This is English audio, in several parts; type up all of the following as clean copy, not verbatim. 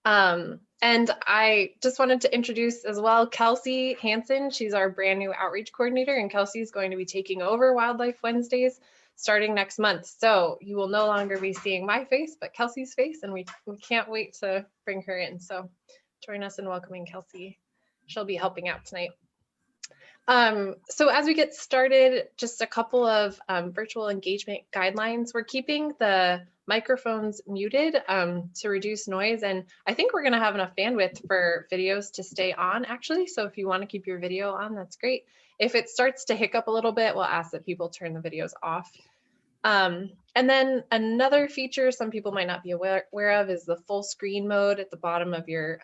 And I just wanted to introduce as well Kelsey Hansen. She's our brand new outreach coordinator, and Kelsey is going to be taking over Wildlife Wednesdays starting next month. So you will no longer be seeing my face, but Kelsey's face, and we can't wait to bring her in. So join us in welcoming Kelsey. She'll be helping out tonight. So as we get started, just a couple of virtual engagement guidelines. We're keeping the microphones muted to reduce noise, and I think we're going to have enough bandwidth for videos to stay on actually. So if you want to keep your video on, that's great. If it starts to hiccup a little bit, we'll ask that people turn the videos off. And then another feature some people might not be aware of is the full screen mode at the bottom of your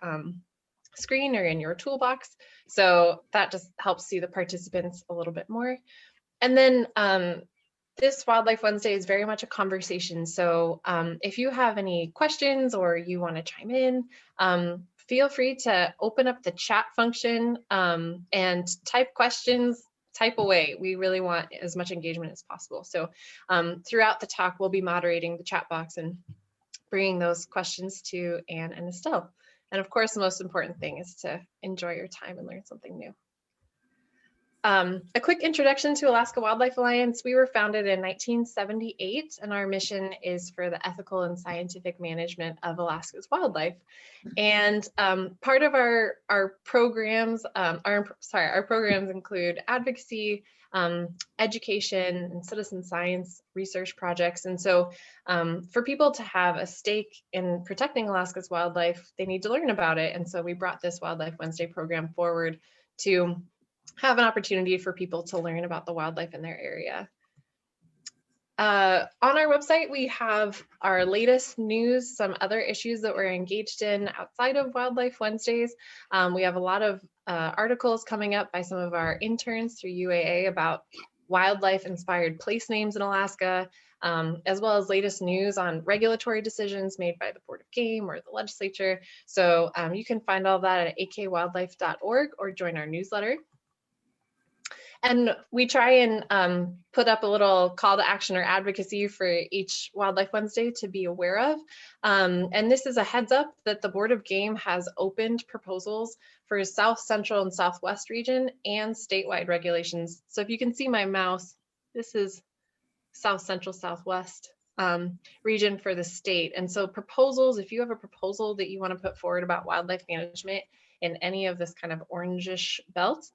screen or in your toolbox. So that just helps see the participants a little bit more. And then this Wildlife Wednesday is very much a conversation. So if you have any questions or you want to chime in, feel free to open up the chat function and type questions, type away. We really want as much engagement as possible. So throughout the talk, we'll be moderating the chat box and bringing those questions to Ann and Estelle. And of course, the most important thing is to enjoy your time and learn something new. A quick introduction to Alaska Wildlife Alliance. We were founded in 1978, and our mission is for the ethical and scientific management of Alaska's wildlife. And part of our programs, our programs include advocacy, education, and citizen science research projects. And so for people to have a stake in protecting Alaska's wildlife, they need to learn about it. And so we brought this Wildlife Wednesday program forward to have an opportunity for people to learn about the wildlife in their area. On our website, we have our latest news, some other issues that we're engaged in outside of Wildlife Wednesdays. We have a lot of articles coming up by some of our interns through UAA about wildlife-inspired place names in Alaska, as well as latest news on regulatory decisions made by the Board of Game or the legislature. So you can find all that at akwildlife.org or join our newsletter. And we try and put up a little call to action or advocacy for each Wildlife Wednesday to be aware of. And this is a heads up that the Board of Game has opened proposals for South Central and Southwest region and statewide regulations. So if you can see my mouse, this is South Central, Southwest region for the state. And so proposals, if you have a proposal that you want to put forward about wildlife management in any of this kind of orangish belt,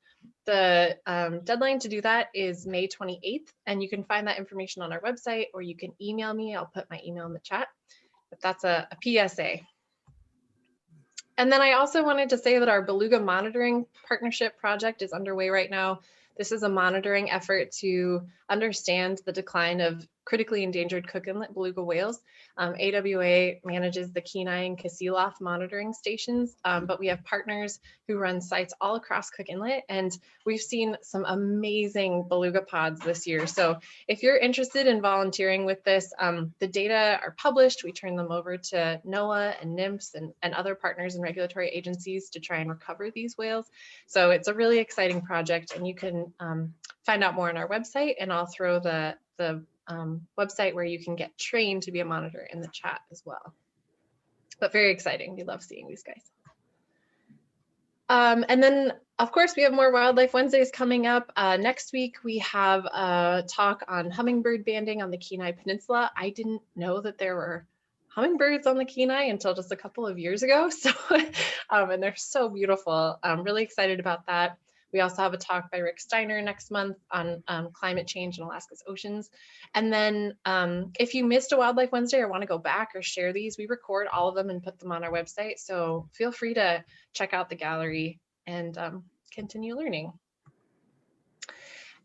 the deadline to do that is May 28th, and you can find that information on our website, or you can email me. I'll put my email in the chat, but that's a PSA. And then I also wanted to say that our Beluga monitoring partnership project is underway right now. This is a monitoring effort to understand the decline of critically endangered Cook Inlet beluga whales. AWA manages the Kenai and Kasilof monitoring stations, but we have partners who run sites all across Cook Inlet, and we've seen some amazing beluga pods this year. So if you're interested in volunteering with this, the data are published. We turn them over to NOAA and NMFS and other partners and regulatory agencies to try and recover these whales. So it's a really exciting project, and you can find out more on our website, and I'll throw the website where you can get trained to be a monitor in the chat as well. But very exciting. We love seeing these guys. And then, of course, we have more Wildlife Wednesdays coming up. Next week, we have a talk on hummingbird banding on the Kenai Peninsula. I didn't know that there were hummingbirds on the Kenai until just a couple of years ago. So, and they're so beautiful. I'm really excited about that. We also have a talk by Rick Steiner next month on climate change in Alaska's oceans. And then if you missed a Wildlife Wednesday or want to go back or share these, we record all of them and put them on our website. So feel free to check out the gallery and continue learning.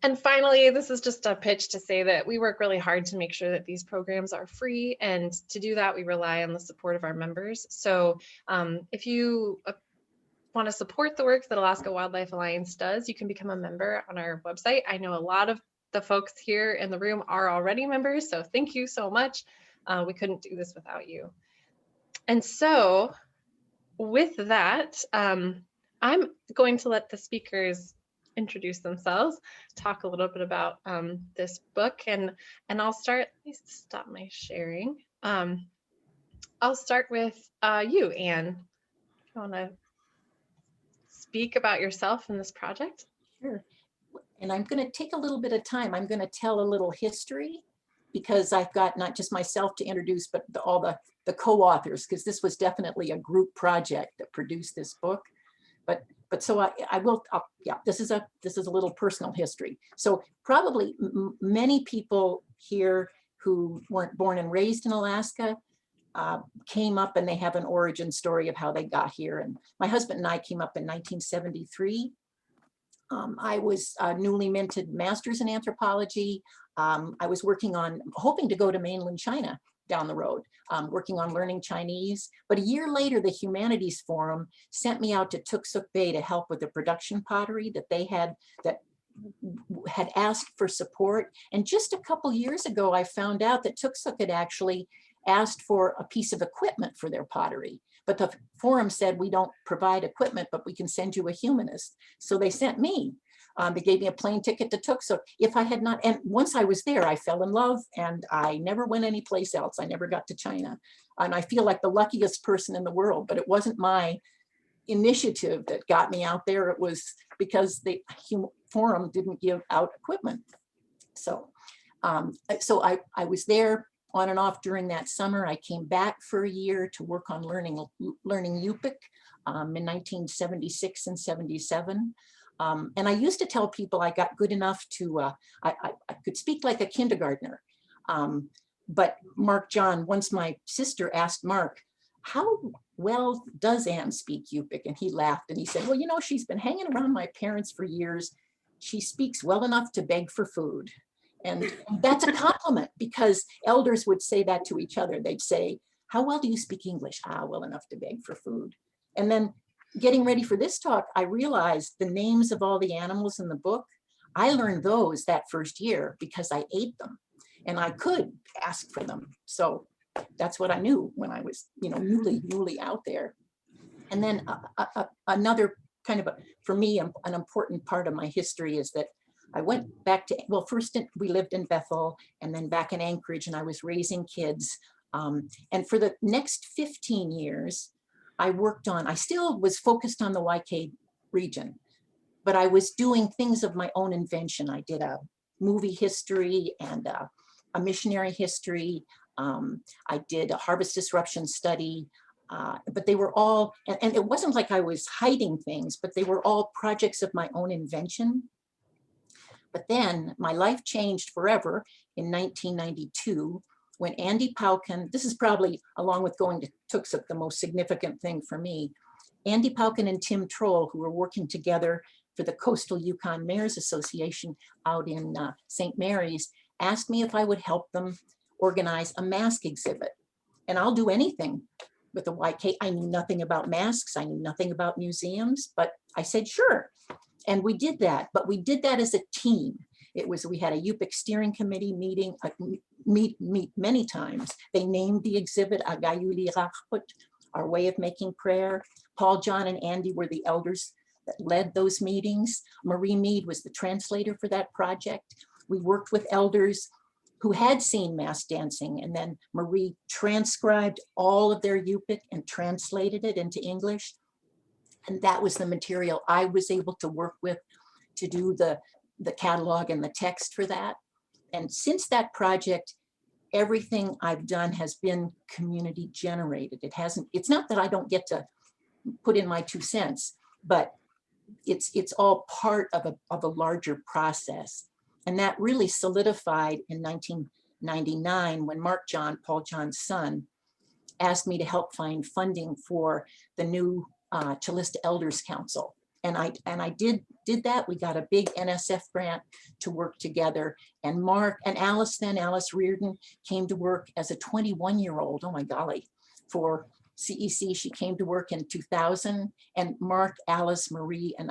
And finally, this is just a pitch to say that we work really hard to make sure that these programs are free. And to do that, we rely on the support of our members. So if you want to support the work that Alaska Wildlife Alliance does, you can become a member on our website. I know a lot of the folks here in the room are already members, so thank you so much. We couldn't do this without you. And so with that, I'm going to let the speakers introduce themselves, talk a little bit about this book, and I'll start, let me stop my sharing. I'll start with you, Ann. you want to speak about yourself and this project? Sure. And I'm going to take a little bit of time. I'm going to tell a little history because I've got not just myself to introduce, but all the co-authors, because this was definitely a group project that produced this book. But so I will, yeah, this is a little personal history. So probably many people here who weren't born and raised in Alaska came up and they have an origin story of how they got here. And my husband and I came up in 1973. I was a newly minted master's in anthropology. I was hoping to go to mainland China down the road, working on learning Chinese. But a year later, the Humanities Forum sent me out to Tuksuk Bay to help with the production pottery that they had asked for support. And just a couple years ago, I found out that Tuksuk had actually asked for a piece of equipment for their pottery. But the forum said, we don't provide equipment, but we can send you a humanist. So they sent me. They gave me a plane ticket to Tuksuk. If I had not, and once I was there, I fell in love and I never went anyplace else. I never got to China. And I feel like the luckiest person in the world, but it wasn't my initiative that got me out there. It was because the forum didn't give out equipment. So, I was there on and off during that summer. I came back for a year to work on learning Yupik in 1976 and 77. And I used to tell people I got good enough to, I could speak like a kindergartner. But Mark John, once my sister asked Mark, how well does Ann speak Yupik? And he laughed and he said, well, you know, she's been hanging around my parents for years. She speaks well enough to beg for food. And that's a compliment because elders would say that to each other. They'd say, how well do you speak English? Ah, well enough to beg for food. And then getting ready for this talk, I realized the names of all the animals in the book, I learned those that first year because I ate them and I could ask for them. So that's what I knew when I was, you know, newly out there. And then another kind of, for me, an important part of my history is that I went back to, well, first we lived in Bethel and then back in Anchorage and I was raising kids. And for the next 15 years, I still was focused on the YK region, but I was doing things of my own invention. I did a movie history and a missionary history. I did a harvest disruption study, but they were all, and it wasn't like I was hiding things, but they were all projects of my own invention. But then my life changed forever in 1992 when Andy Pauken, this is probably along with going to Tuksuk, the most significant thing for me, Andy Pauken and Tim Troll, who were working together for the Coastal Yukon Mayors Association out in St. Mary's, asked me if I would help them organize a mask exhibit. And I'll do anything with the YK. I knew nothing about masks. I knew nothing about museums, but I said, sure. And we did that, but we did that as a team. We had a Yupik steering committee meeting, meet many times. They named the exhibit Agayuli Rachput, our way of making prayer. Paul, John, and Andy were the elders that led those meetings. Marie Mead was the translator for that project. We worked with elders who had seen mass dancing, and then Marie transcribed all of their Yupik and translated it into English. And that was the material I was able to work with to do the catalog and the text for that. And since that project, everything I've done has been community generated. It's not that I don't get to put in my 2 cents, but it's all part of a larger process. And that really solidified in 1999 when Mark John, Paul John's son, asked me to help find funding for the new Chalista Elders Council. And I did that. We got a big NSF grant to work together. And Mark and Alice Riordan came to work as a 21-year-old, oh my golly, for CEC. She came to work in 2000. And Mark, Alice, Marie, and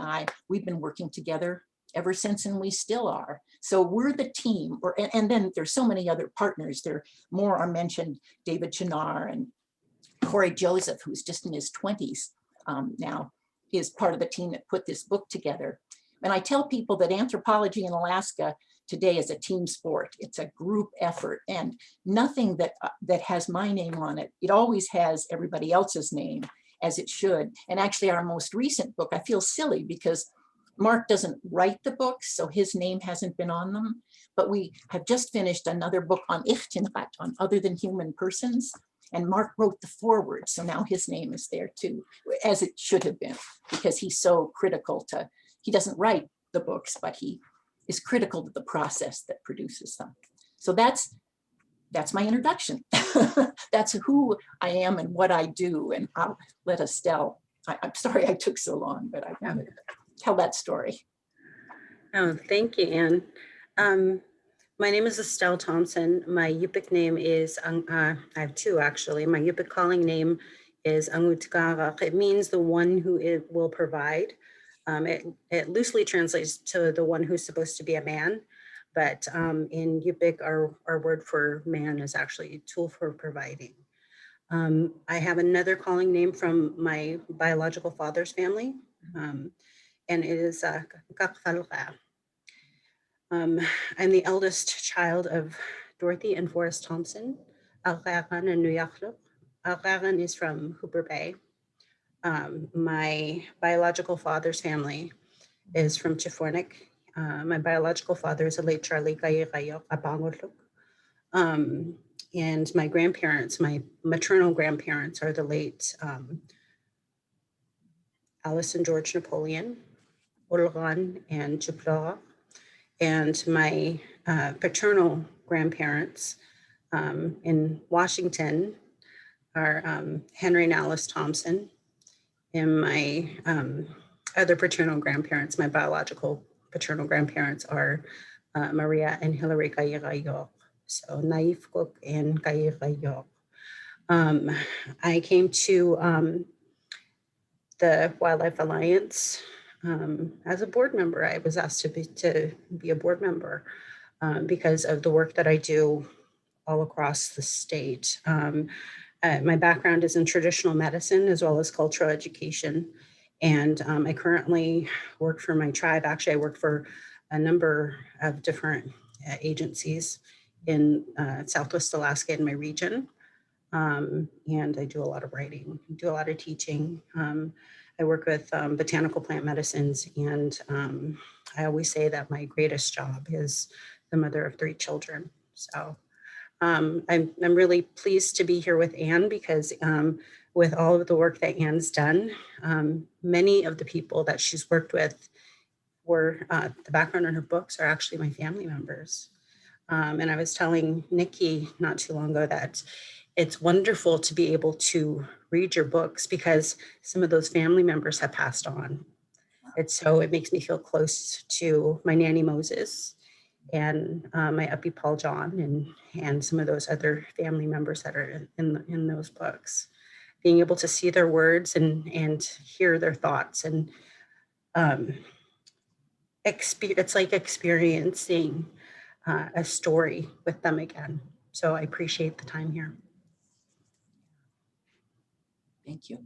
we've been working together ever since, and we still are. So we're the team. And then there's so many other partners. There more are mentioned, David Chinar and Corey Joseph, who's just in his 20s now, is part of the team that put this book together. And I tell people that anthropology in Alaska today is a team sport. It's a group effort, and nothing that has my name on it. It always has everybody else's name. as it should. And actually our most recent book, I feel silly because Mark doesn't write the books, so his name hasn't been on them, but we have just finished another book on Ciutengqertut, on other than human persons. And Mark wrote the foreword, so now his name is there too, as it should have been, because he's so critical to, he doesn't write the books, but he is critical to the process that produces them. So that's my introduction. That's who I am and what I do. And I'll let Estelle, I'm sorry I took so long, but I wanted to tell that story. Oh, thank you, Ann. My name is Estelle Thomson. My Yupik name is, I have two actually. My Yupik calling name is Nunakun-gguq. It means the one who it will provide. It loosely translates to the one who's supposed to be a man, but in Yupik, our word for man is actually tool for providing. I have another calling name from my biological father's family, and it is Gguq. I'm the eldest child of Dorothy and Forrest Thompson. Harlequin and Nunakun-gguq. Harlequin is from Hooper Bay. My biological father's family is from Chifornik. My biological father is the late Charlie Ciutengqertut. And my grandparents, my maternal grandparents, are the late Alice and George Napoleon, Ulran and Chuplora. And my paternal grandparents in Washington are Henry and Alice Thompson. And my other paternal grandparents, my biological paternal grandparents, are Maria and Hillary Ciutengqertut. So Nunakun-gguq and Ciutengqertut. I came to the Wildlife Alliance as a board member. I was asked to be a board member because of the work that I do all across the state. My background is in traditional medicine as well as cultural education. And I currently work for my tribe. Actually, I work for a number of different agencies in Southwest Alaska in my region. And I do a lot of writing, do a lot of teaching. I work with botanical plant medicines, and I always say that my greatest job is the mother of 3 children. So I'm really pleased to be here with Ann because with all of the work that Ann's done, many of the people that she's worked with were, the background in her books are actually my family members. And I was telling Nikki not too long ago that it's wonderful to be able to read your books because some of those family members have passed on. It makes me feel close to my Nanny Moses and my Uppy Paul John and some of those other family members that are in those books. Being able to see their words and hear their thoughts and it's like experiencing a story with them again. So I appreciate the time here. Thank you.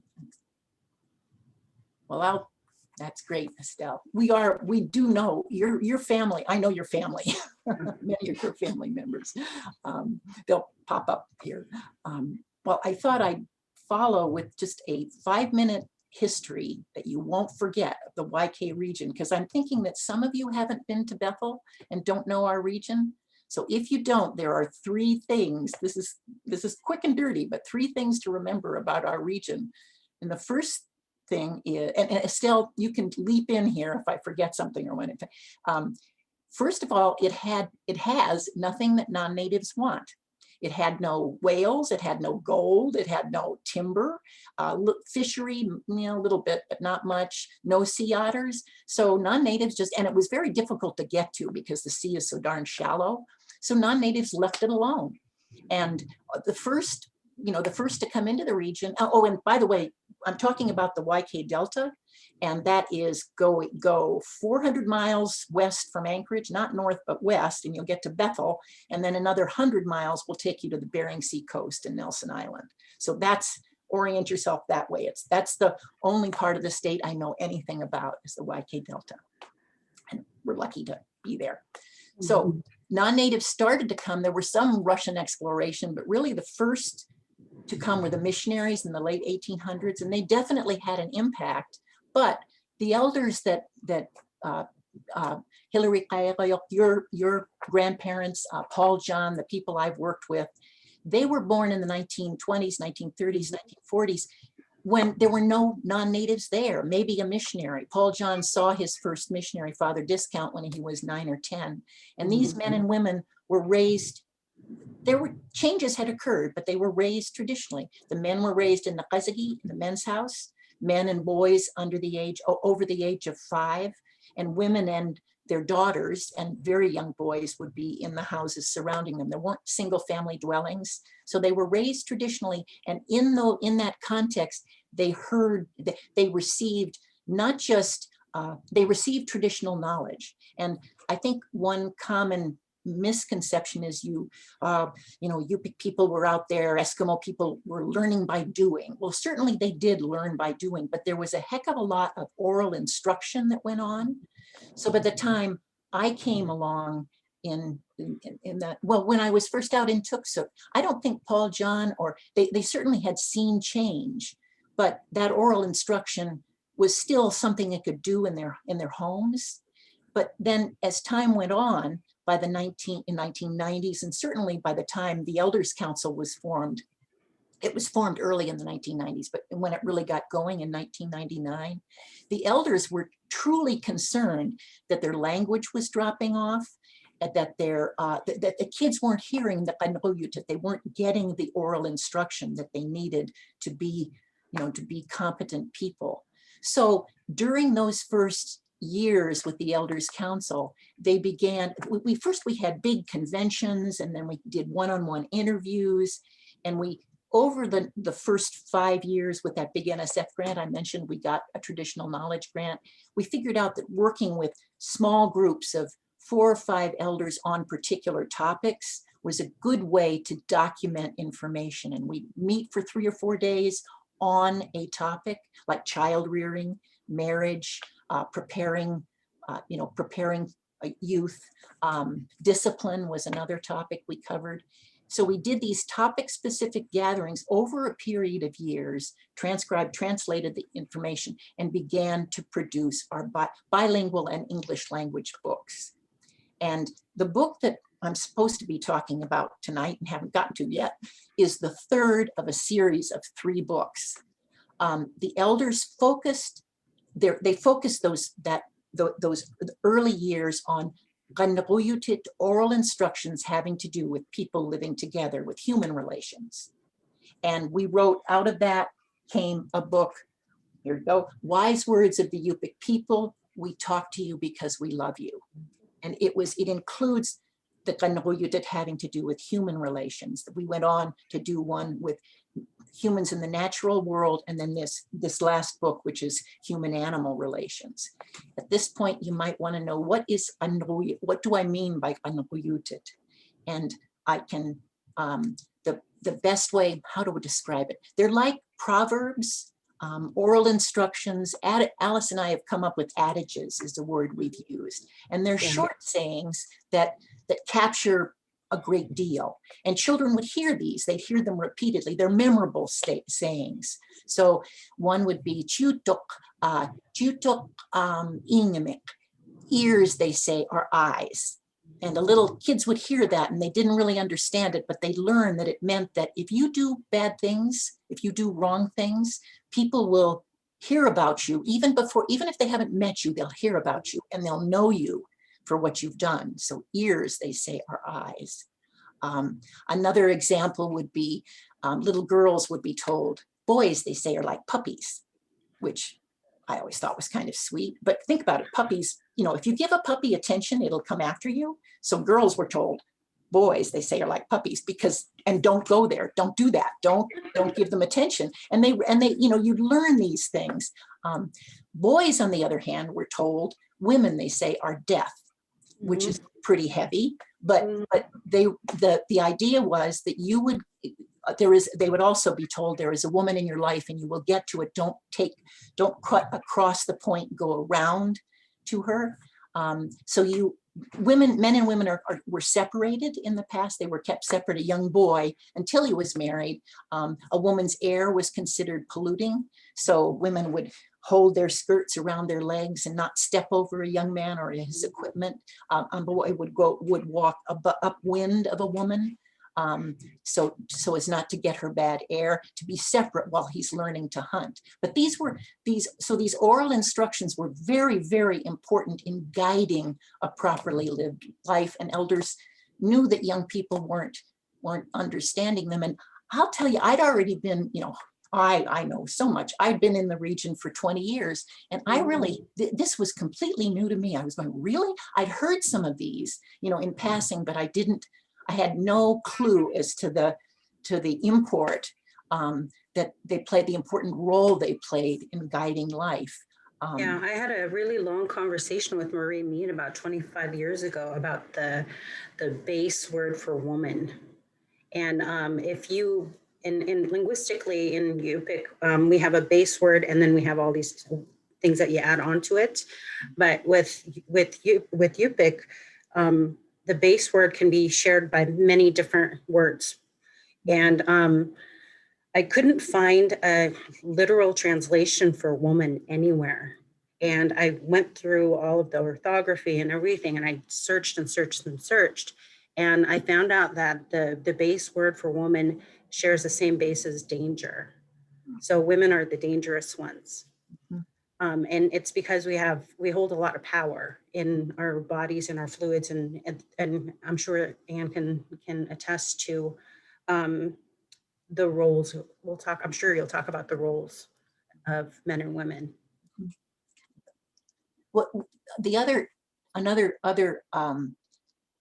Well, that's great, Estelle. We do know your family. I know your family, many of your family members. They'll pop up here. Well, I thought I'd follow with just a 5-minute history that you won't forget of the YK region, because I'm thinking that some of you haven't been to Bethel and don't know our region. So if you don't, there are 3 things. This is quick and dirty, but 3 things to remember about our region. And the first thing is, and Estelle, you can leap in here if I forget something or anything. First of all, it has nothing that non-natives want. It had no whales, it had no gold, it had no timber, fishery, a little bit, but not much, no sea otters. So non-natives and it was very difficult to get to because the sea is so darn shallow. So non-natives left it alone. And the first to come into the region, oh, and by the way, I'm talking about the YK Delta, and that is go 400 miles west from Anchorage, not north, but west, and you'll get to Bethel, and then another 100 miles will take you to the Bering Sea coast and Nelson Island. So orient yourself that way. That's the only part of the state I know anything about is the YK Delta. And we're lucky to be there. So non-natives started to come. There were some Russian exploration, but really the first to come were the missionaries in the late 1800s, and they definitely had an impact. But the elders that Hilary, your grandparents, Paul John, the people I've worked with, they were born in the 1920s, 1930s, 1940s, when there were no non-natives there, maybe a missionary. Paul John saw his first missionary, Father Discount, when he was 9 or 10. And these men and women were raised, changes had occurred, but they were raised traditionally. The men were raised in the qazagi, the men's house, men and boys over the age of 5, and women and their daughters and very young boys would be in the houses surrounding them. There weren't single family dwellings. So they were raised traditionally. And in that context, they received not just, they received traditional knowledge. And I think one common misconception is Yupik people were out there, Eskimo people were learning by doing. Well, certainly they did learn by doing, but there was a heck of a lot of oral instruction that went on. So by the time I came along in that, well, when I was first out in Tuksuk, I don't think Paul John or they certainly had seen change, but that oral instruction was still something they could do in their homes. But then as time went on, by the 1990s, and certainly by the time the Elders Council was formed, it was formed early in the 1990s, but when it really got going in 1999, the elders were truly concerned that their language was dropping off, that that the kids weren't hearing the qanquyut, they weren't getting the oral instruction that they needed to be, to be competent people. So during those first years with the Elders Council, they began, we had big conventions, and then we did one-on-one interviews, and over the first 5 years with that big NSF grant I mentioned, we got a traditional knowledge grant. We figured out that working with small groups of 4 or 5 elders on particular topics was a good way to document information. And we meet for 3 or 4 days on a topic like child rearing, marriage, preparing youth, discipline was another topic we covered. So we did these topic-specific gatherings over a period of years, transcribed, translated the information, and began to produce our bilingual and English language books. And the book that I'm supposed to be talking about tonight and haven't gotten to yet is the third of a series of 3 books. The elders focused, they focused those early years on qanquyut oral instructions having to do with people living together, with human relations. And we wrote, out of that came a book, here we go, Wise Words of the Yupik People, We Talk to You Because We Love You. And it includes the qanquyut having to do with human relations. We went on to do one with humans in the natural world, and then this last book, which is human-animal relations. At this point, you might want to know, what do I mean by qanquyut? And I can, the best way, how do we describe it? They're like proverbs, oral instructions. Alice and I have come up with adages, is the word we've used. And they're short sayings that capture a great deal. And children would hear these, they'd hear them repeatedly. They're memorable sayings. So one would be Ciutok ingamik. Ears, they say, are eyes. And the little kids would hear that and they didn't really understand it, but they learned that it meant that if you do bad things, if you do wrong things, people will hear about you even if they haven't met you, they'll hear about you and they'll know you for what you've done. So ears, they say, are eyes. Another example would be little girls would be told, boys, they say, are like puppies, which I always thought was kind of sweet. But think about it, puppies, if you give a puppy attention, it'll come after you. So girls were told, boys, they say, are like puppies, and don't go there, don't do that, don't give them attention. And they you learn these things. Boys, on the other hand, were told, women, they say, are deaf, which is pretty heavy, but the idea was that you would, they would also be told, there is a woman in your life and you will get to it, don't cut across the point, go around to her. So men and women were separated in the past. They were kept separate. A young boy, until he was married, a woman's air was considered polluting. So women would hold their skirts around their legs and not step over a young man or his equipment. A boy would walk upwind of a woman. So as not to get her bad air, to be separate while he's learning to hunt. But these oral instructions were very, very important in guiding a properly lived life, and elders knew that young people weren't understanding them. And I'll tell you, I'd already been, I know so much. I'd been in the region for 20 years, and I really, this was completely new to me. I was going, really? I'd heard some of these, in passing, but I had no clue as to the import that they played, the important role they played in guiding life. Yeah, I had a really long conversation with Marie Mead about 25 years ago about the base word for woman. And if you, in linguistically in Yupik, we have a base word, and then we have all these things that you add onto it. But with Yupik, the base word can be shared by many different words. And I couldn't find a literal translation for woman anywhere. And I went through all of the orthography and everything, and I searched and searched and searched. And I found out that the base word for woman shares the same base as danger. So women are the dangerous ones. And it's because we hold a lot of power in our bodies and our fluids, and I'm sure Ann can attest to the roles. I'm sure you'll talk about the roles of men and women. What another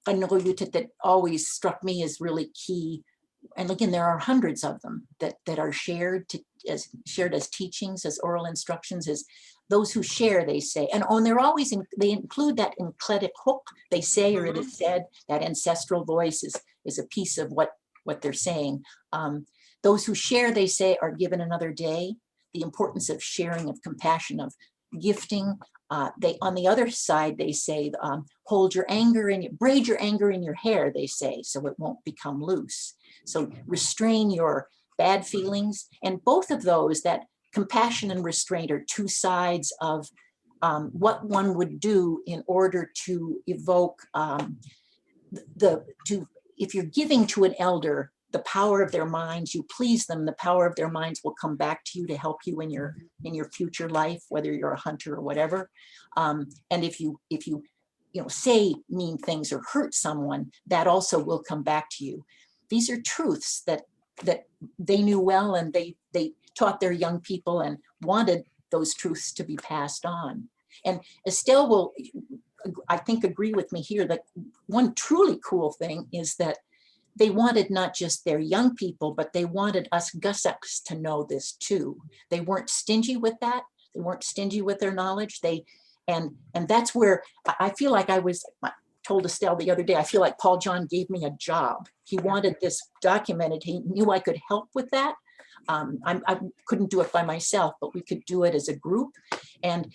Qanquyutit that always struck me as really key, and again, there are hundreds of them that are shared as teachings, as oral instructions, as those who share, they say, and they're always they include that encletic hook, they say, or it is said, that ancestral voice is a piece of what they're saying. Those who share, they say, are given another day. The importance of sharing, of compassion, of gifting. They, on the other side, they say, hold your anger and braid your anger in your hair, they say, so it won't become loose. So restrain your bad feelings. And both of those, that compassion and restraint, are two sides of what one would do in order to evoke if you're giving to an elder the power of their minds, you please them, the power of their minds will come back to you to help you in your future life, whether you're a hunter or whatever. And if you say mean things or hurt someone, that also will come back to you. These are truths that they knew well, and they taught their young people and wanted those truths to be passed on. And Estelle will, I think, agree with me here that one truly cool thing is that they wanted not just their young people, but they wanted us Gussaks to know this too. They weren't stingy with that. They weren't stingy with their knowledge. And that's where I feel like I told Estelle the other day, I feel like Paul John gave me a job. He wanted this documented. He knew I could help with that. I couldn't do it by myself, but we could do it as a group. And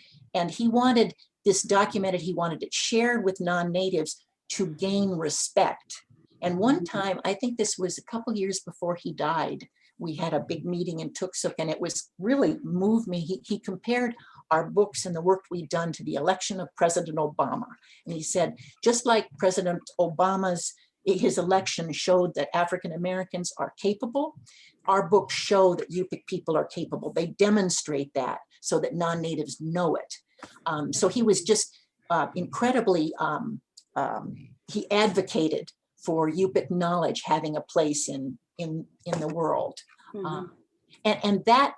he wanted this documented. He wanted it shared with non-natives to gain respect. And one time, I think this was a couple years before he died, we had a big meeting in Tuksuk, and it was really moved me. He compared our books and the work we'd done to the election of President Obama. And he said, just like President Obama's, his election showed that African Americans are capable, our books show that Yupik people are capable. They demonstrate that so that non-natives know it. So he was just incredibly, he advocated for Yupik knowledge having a place in the world. Mm-hmm. And that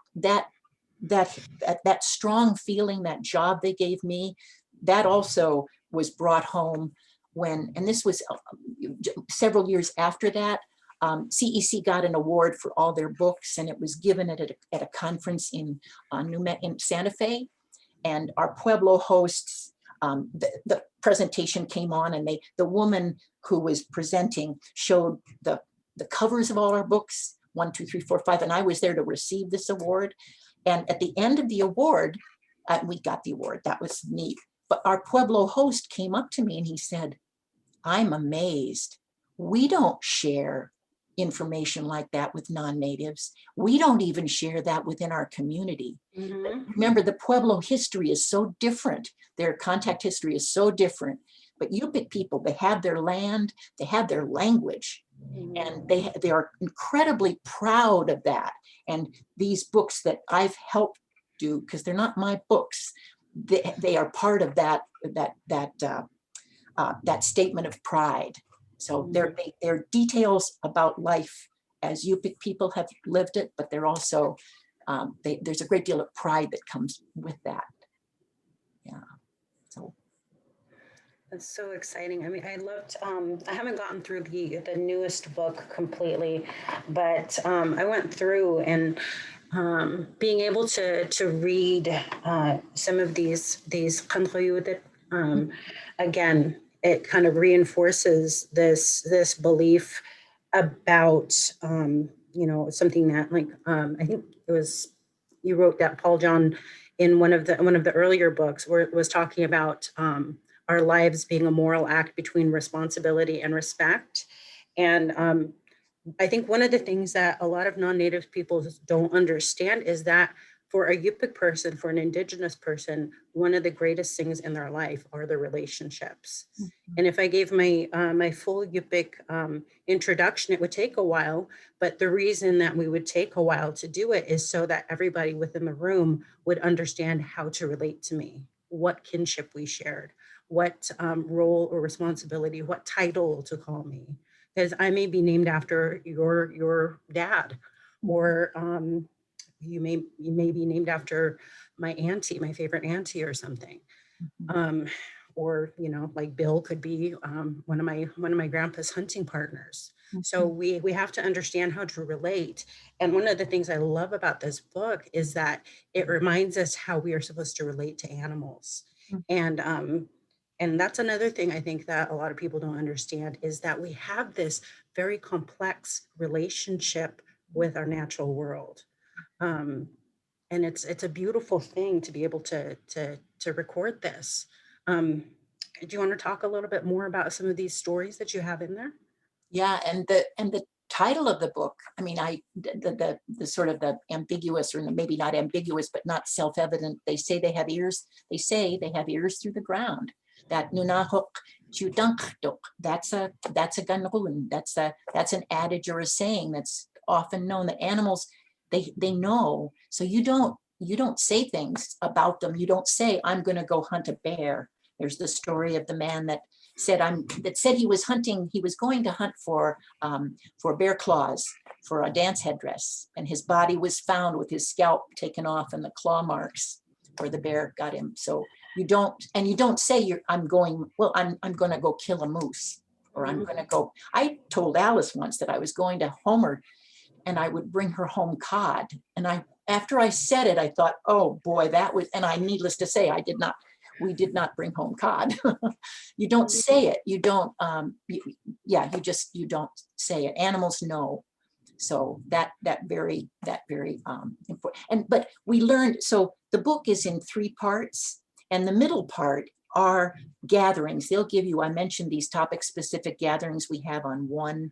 strong feeling, that job they gave me, that also was brought home when, and this was several years after that, CEC got an award for all their books, and it was given at a conference in Santa Fe. And our Pueblo hosts, the presentation came on, and the woman who was presenting showed the covers of all our books, 1, 2, 3, 4, 5, and I was there to receive this award. And at the end of the award, we got the award. That was neat. But our Pueblo host came up to me and he said, I'm amazed. We don't share information like that with non-natives. We don't even share that within our community. Remember, the Pueblo history is so different. Their contact history is so different. But Yupik people, they have their land, they have their language, and they are incredibly proud of that. And these books that I've helped do, because they're not my books, they are part of that statement of pride. So they're details about life as Yupik people have lived it, but they're also, there's a great deal of pride that comes with that. Yeah, so. That's so exciting. I mean, I loved, I haven't gotten through the newest book completely, but I went through and being able to read some of these Ciutengqertut, again, it kind of reinforces this belief about, you know, something that like, I think it was, you wrote that, Paul John, in one of the earlier books where it was talking about our lives being a moral act between responsibility and respect. And I think one of the things that a lot of non-native people don't understand is that for a Yupik person, for an indigenous person, one of the greatest things in their life are the relationships. And if I gave my my full Yupik introduction, it would take a while, but the reason that we would take a while to do it is so that everybody within the room would understand how to relate to me, what kinship we shared, what role or responsibility, what title to call me. Because I may be named after your dad, or you may be named after my auntie, my favorite auntie or something. Or, you know, like Bill could be one of my grandpa's hunting partners. So we have to understand how to relate. And one of the things I love about this book is that it reminds us how we are supposed to relate to animals. And that's another thing I think that a lot of people don't understand, is that we have this very complex relationship with our natural world. And it's a beautiful thing to be able to record this. Do you want to talk a little bit more about some of these stories that you have in there? Yeah, and the title of the book, I mean, the sort of the ambiguous, or maybe not ambiguous, but not self-evident. They say they have ears. They say they have ears through the ground. That Nunakun-gguq Ciutengqertut, that's a ganrulun, that's an adage or a saying that's often known, that animals, they know. So you don't say things about them. You don't say, I'm going to go hunt a bear. There's the story of the man that said he was going to hunt for bear claws for a dance headdress, and his body was found with his scalp taken off and the claw marks where the bear got him. So you don't say I'm going to go kill a moose, or I'm going to go. I told Alice once that I was going to Homer and I would bring her home cod. And after I said it, I thought, oh boy, needless to say, we did not bring home cod. You don't say it. You don't, you don't say it. Animals know. So that very important. But we learned, so the book is in 3 parts, and the middle part are gatherings. They'll give you, I mentioned these topic specific gatherings we have on one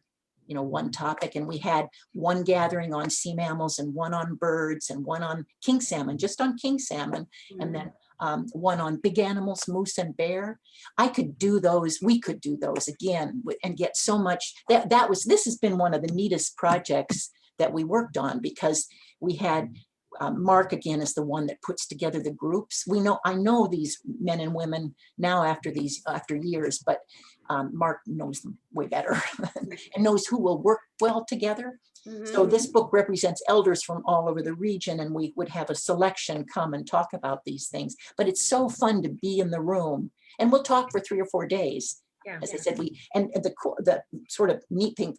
topic, and we had one gathering on sea mammals and one on birds and one on king salmon, just on king salmon, and then one on big animals, moose and bear. We could do those again and get so much. This has been one of the neatest projects that we worked on, because we had Mark again is the one that puts together the groups. I know these men and women now after years, but Mark knows them way better and knows who will work well together. So this book represents elders from all over the region, and we would have a selection come and talk about these things. But it's so fun to be in the room, and we'll talk for 3 or 4 days. As I said, the sort of neat thing,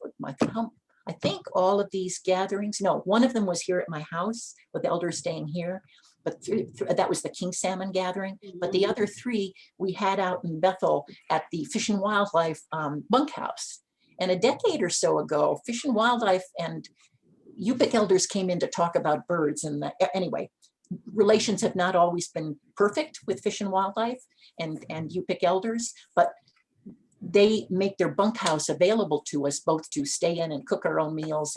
I think all of these gatherings, no, one of them was here at my house with elders staying here, but that was the king salmon gathering. But the other 3 we had out in Bethel at the Fish and Wildlife bunkhouse. And a decade or so ago, Fish and Wildlife and Yupik elders came in to talk about birds. And anyway, relations have not always been perfect with Fish and Wildlife and Yupik elders, but they make their bunkhouse available to us both to stay in and cook our own meals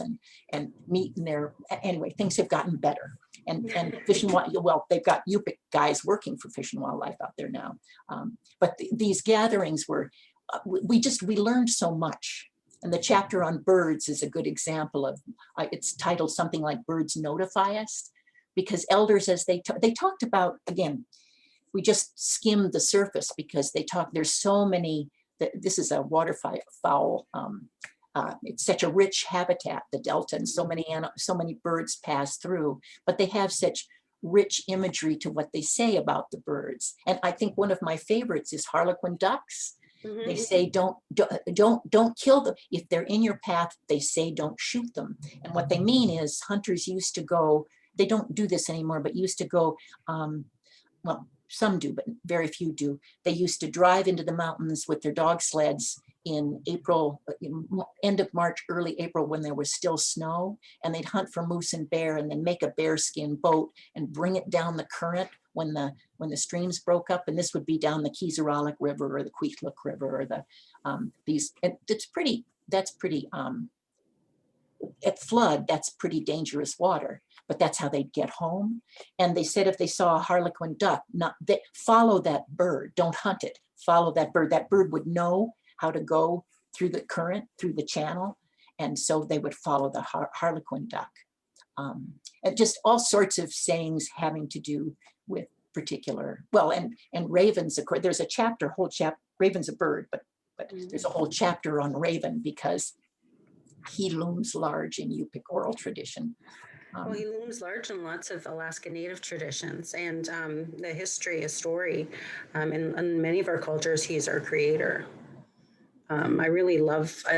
and meet in there. Anyway, things have gotten better. And Fish and Wildlife, well, they've got Yupik guys working for Fish and Wildlife out there now. But these gatherings were, we learned so much. And the chapter on birds is a good example of, it's titled something like Birds Notify Us, because elders, as they talked about, again, we just skimmed the surface because there's so many, this is a waterfowl. It's such a rich habitat, the Delta, and so many birds pass through, but they have such rich imagery to what they say about the birds. And I think one of my favorites is Harlequin Ducks. Mm-hmm. They say don't kill them. If they're in your path, they say don't shoot them. And what they mean is hunters used to go, they don't do this anymore, but used to go, well, some do, but very few do. They used to drive into the mountains with their dog sleds in April, end of March, early April, when there was still snow, and they'd hunt for moose and bear and then make a bearskin boat and bring it down the current when the streams broke up. And this would be down the Kizaralik River or the Queetluk River or the at flood, that's pretty dangerous water, but that's how they'd get home. And they said if they saw a Harlequin duck, follow that bird, don't hunt it, follow that bird. That bird would know how to go through the current, through the channel. And so they would follow the Harlequin duck. And just all sorts of sayings having to do with particular, well, and ravens, of course, there's a chapter, raven's a bird, but there's a whole chapter on raven because he looms large in Yupik oral tradition. Well, he looms large in lots of Alaska Native traditions, and the history, a story. In many of our cultures, he's our creator. I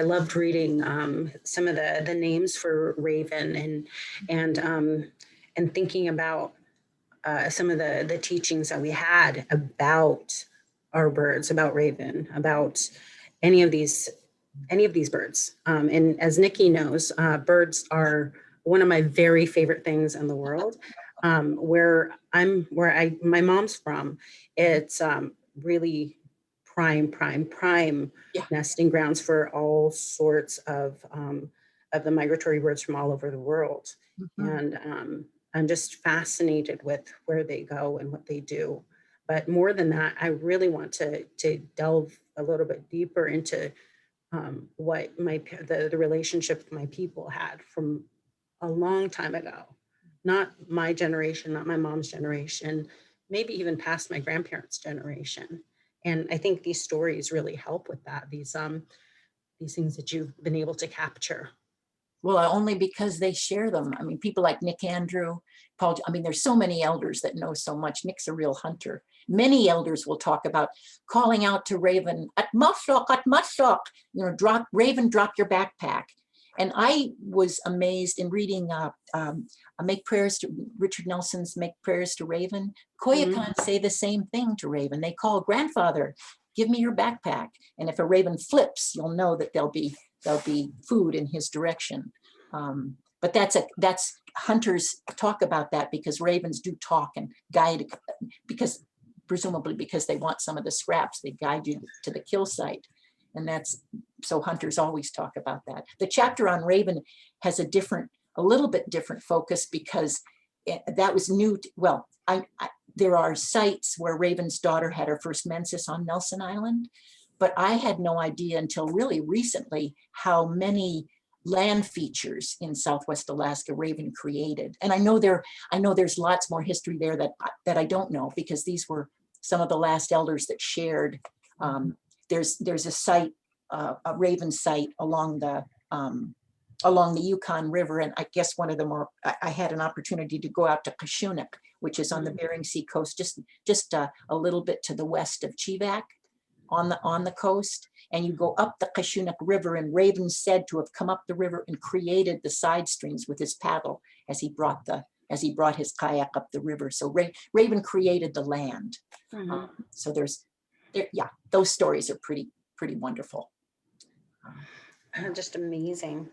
loved reading some of the names for raven and thinking about some of the teachings that we had about our birds, about raven, about any of these birds. And as Nikki knows, birds are one of my very favorite things in the world. Where my mom's from, it's really prime nesting grounds for all sorts of the migratory birds from all over the world. Mm-hmm. And I'm just fascinated with where they go and what they do. But more than that, I really want to delve a little bit deeper into what the relationship my people had from a long time ago. Not my generation, not my mom's generation, maybe even past my grandparents' generation. And I think these stories really help with that, these things that you've been able to capture. Well, only because they share them. I mean, people like Nick Andrew, Paul, I mean, there's so many elders that know so much. Nick's a real hunter. Many elders will talk about calling out to raven, at mushrock, raven, drop your backpack. And I was amazed in reading Make Prayers to Richard Nelson's Make Prayers to Raven. Koyukon say the same thing to raven. They call grandfather, give me your backpack. And if a raven flips, you'll know that there'll be food in his direction. But that's hunters talk about that because ravens do talk and guide, presumably because they want some of the scraps, they guide you to the kill site. And so hunters always talk about that. The chapter on raven has a little bit different focus because that was new. There are sites where Raven's daughter had her first menses on Nelson Island, but I had no idea until really recently how many land features in Southwest Alaska raven created. And I know there's lots more history there that I don't know because these were some of the last elders that shared. There's a site, a raven site along the Yukon River, and I guess one of them I had an opportunity to go out to Kashunak, which is on the Bering Sea coast, just a little bit to the west of Chivak, on the coast, and you go up the Kashunak River, and Raven said to have come up the river and created the side streams with his paddle as he brought his kayak up the river. So Raven created the land. Mm-hmm. So those stories are pretty wonderful. Just amazing.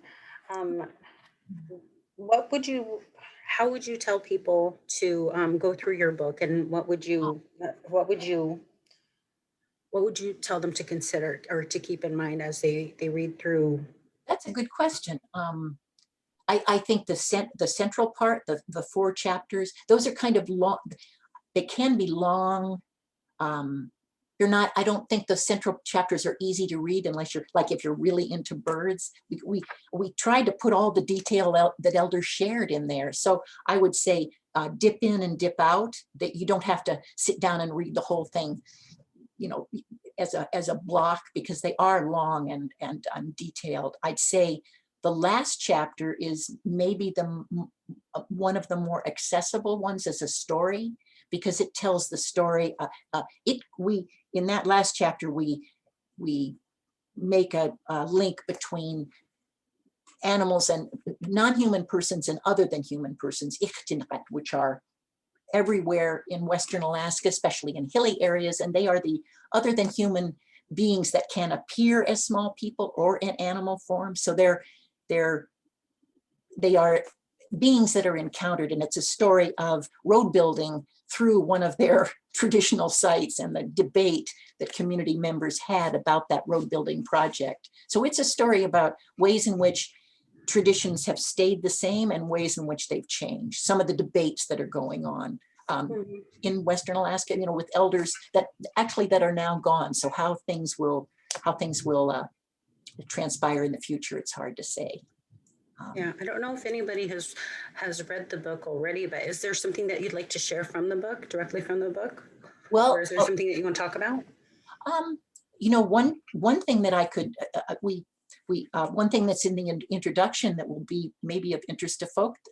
how would you tell people to go through your book, and what would you tell them to consider or to keep in mind as they read through? That's a good question. I think the central part, the 4 chapters, those are kind of long. They can be long. I don't think the central chapters are easy to read unless you're like, if you're really into birds. We tried to put all the detail that elders shared in there. So I would say dip in and dip out, that you don't have to sit down and read the whole thing, you know, as a block, because they are long and detailed. I'd say the last chapter is maybe one of the more accessible ones as a story, because it tells the story. In that last chapter, we make a link between animals and non-human persons and other than human persons, which are everywhere in Western Alaska, especially in hilly areas, and they are the other than human beings that can appear as small people or in animal form. So they are beings that are encountered, and it's a story of road building through one of their traditional sites and the debate that community members had about that road building project. So it's a story about ways in which traditions have stayed the same and ways in which they've changed. Some of the debates that are going on in Western Alaska, you know, with elders that are now gone. So how things will transpire in the future, it's hard to say. Yeah, I don't know if anybody has read the book already, but is there something that you'd like to share from the book, directly from the book? Well, or is there something that you want to talk about? You know, one thing that I could, one thing that's in the introduction that will be maybe of interest to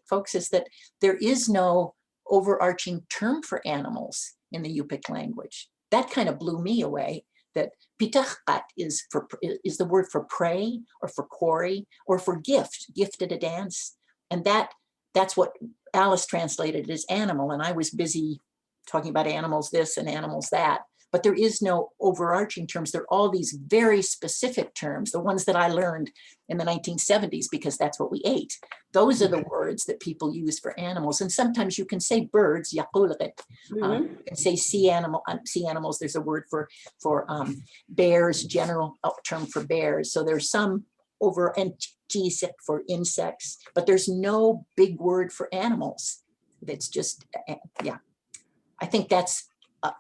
folks is that there is no overarching term for animals in the Yupik language. That kind of blew me away, that pitachkat is the word for prey or for quarry or for gift at a dance. And that's what Alice translated as animal. And I was busy talking about animals this and animals that, but there is no overarching terms. There are all these very specific terms, the ones that I learned in the 1970s, because that's what we ate. Those are the words that people use for animals. And sometimes you can say birds, yaqulqit. You can say sea animals. There's a word for bears, general term for bears. So there's some and jisik for insects, but there's no big word for animals. That's just, yeah. I think that's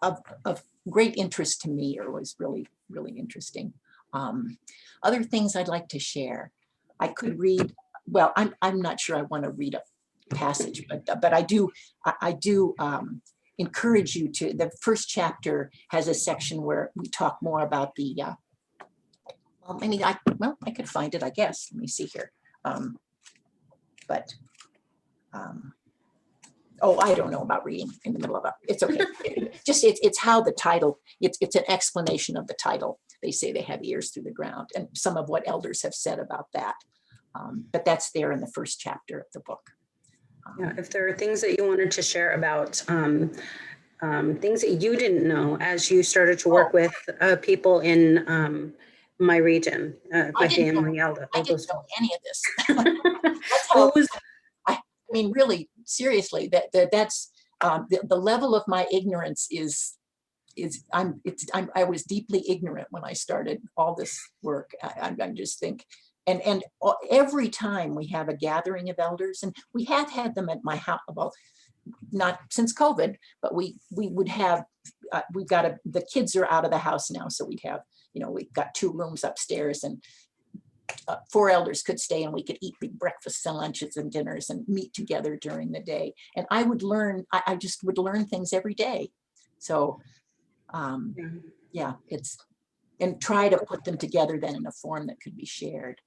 of great interest to me, or was really, really interesting. Other things I'd like to share. I could read, well, I'm not sure I want to read a passage, but I do encourage you to, the first chapter has a section where we talk more about the, I could find it, I guess. Let me see here. Oh, I don't know about reading in the middle of it. It's okay. It's how the title, it's an explanation of the title. They say they have ears through the ground, and some of what elders have said about that. But that's there in the first chapter of the book. Yeah, if there are things that you wanted to share about things that you didn't know as you started to work with people in my region, my family, I didn't know any of this. That's how, I mean, really, seriously, that's the level of my ignorance I was deeply ignorant when I started all this work. I just think, and every time we have a gathering of elders, and we have had them at my house, well, not since COVID, but we would have, the kids are out of the house now, so we'd have, we've got 2 rooms upstairs, and 4 elders could stay, and we could eat big breakfasts and lunches and dinners and meet together during the day. And I would learn, I just would learn things every day. So yeah, and try to put them together then in a form that could be shared.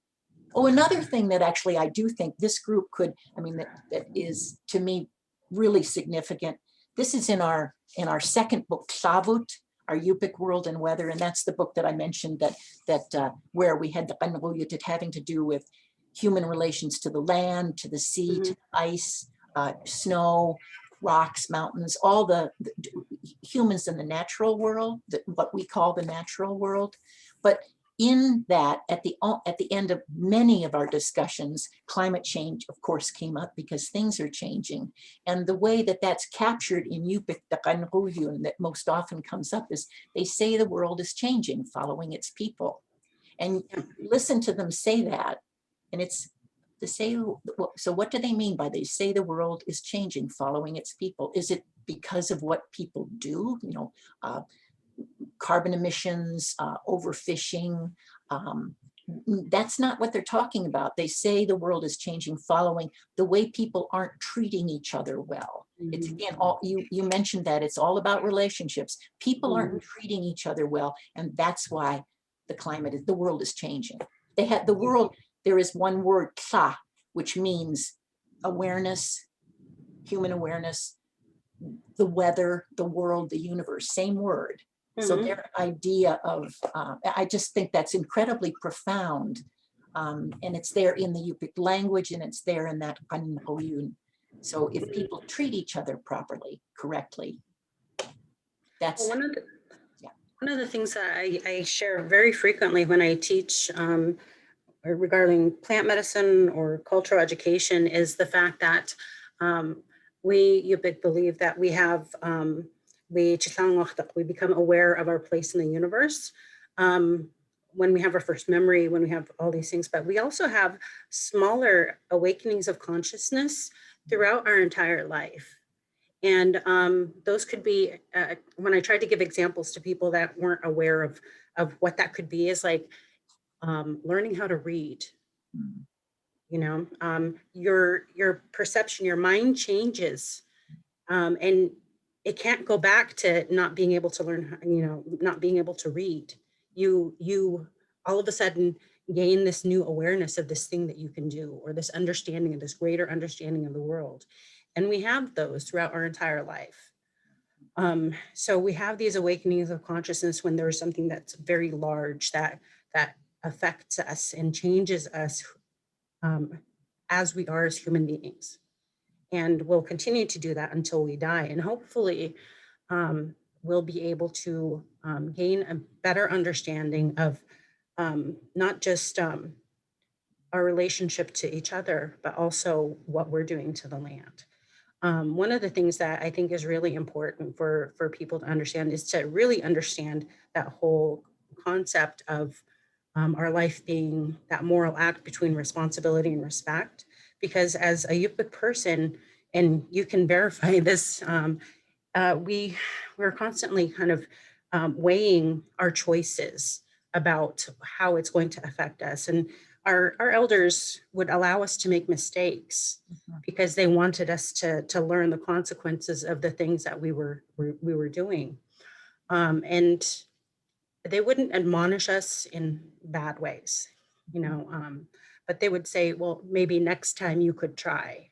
Oh, another thing that actually I do think this group could, that is to me really significant. This is in our second book, Tlavut, Our Yupik World and Weather, and that's the book that I mentioned that where we had the nonhuman having to do with human relations to the land, to the sea, to the ice, snow, rocks, mountains, all the humans in the natural world, what we call the natural world. But in that, at the end of many of our discussions, climate change, of course, came up because things are changing. And the way that that's captured in Yupik Ciutengqertut that most often comes up is they say the world is changing following its people. And listen to them say that, and it's to say, so what do they mean by they say the world is changing following its people? Is it because of what people do? You know, carbon emissions, overfishing. That's not what they're talking about. They say the world is changing following the way people aren't treating each other well. It's again, you mentioned that it's all about relationships. People aren't treating each other well, and that's why the world is changing. They had the world. There is one word, tla, which means awareness, human awareness, the weather, the world, the universe, same word. So their idea of, I just think that's incredibly profound. And it's there in the Yupik language, and it's there in that Kanhoyun. So if people treat each other properly, correctly, that's one of the things that I share very frequently when I teach regarding plant medicine or cultural education is the fact that we Yupik believe that we have we become aware of our place in the universe when we have our first memory, when we have all these things, but we also have smaller awakenings of consciousness throughout our entire life. And those could be, when I tried to give examples to people that weren't aware of what that could be, is like learning how to read. You know, your perception, your mind changes, and it can't go back to not being able to learn, you know, not being able to read. You all of a sudden gain this new awareness of this thing that you can do, or this understanding of this greater understanding of the world. And we have those throughout our entire life. So we have these awakenings of consciousness when there's something that's very large that affects us and changes us as we are as human beings. And we'll continue to do that until we die. And hopefully we'll be able to gain a better understanding of not just our relationship to each other, but also what we're doing to the land. One of the things that I think is really important for people to understand is to really understand that whole concept of our life being that moral act between responsibility and respect. Because as a Yupik person, and you can verify this, we're constantly kind of weighing our choices about how it's going to affect us. And our elders would allow us to make mistakes because they wanted us to learn the consequences of the things that we were doing. And they wouldn't admonish us in bad ways, you know, but they would say, well, maybe next time you could try.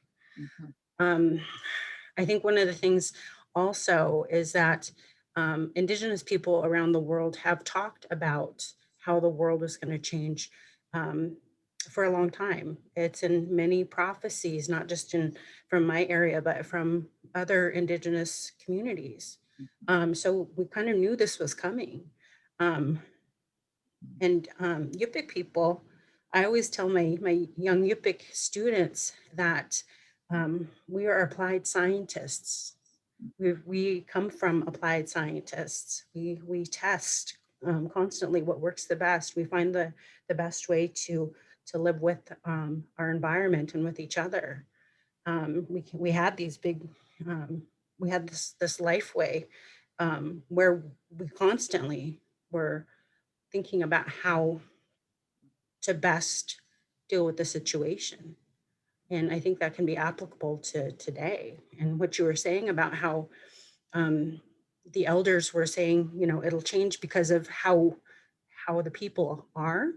I think one of the things also is that Indigenous people around the world have talked about how the world is going to change for a long time. It's in many prophecies, not just from my area, but from other Indigenous communities. So we kind of knew this was coming. And Yupik people, I always tell my young Yupik students that we are applied scientists. We come from applied scientists. We test constantly what works the best. We find the best way to live with our environment and with each other. We had these big, we had this life way where we constantly were thinking about how to best deal with the situation. And I think that can be applicable to today. And what you were saying about how the elders were saying, you know, it'll change because of how the people are.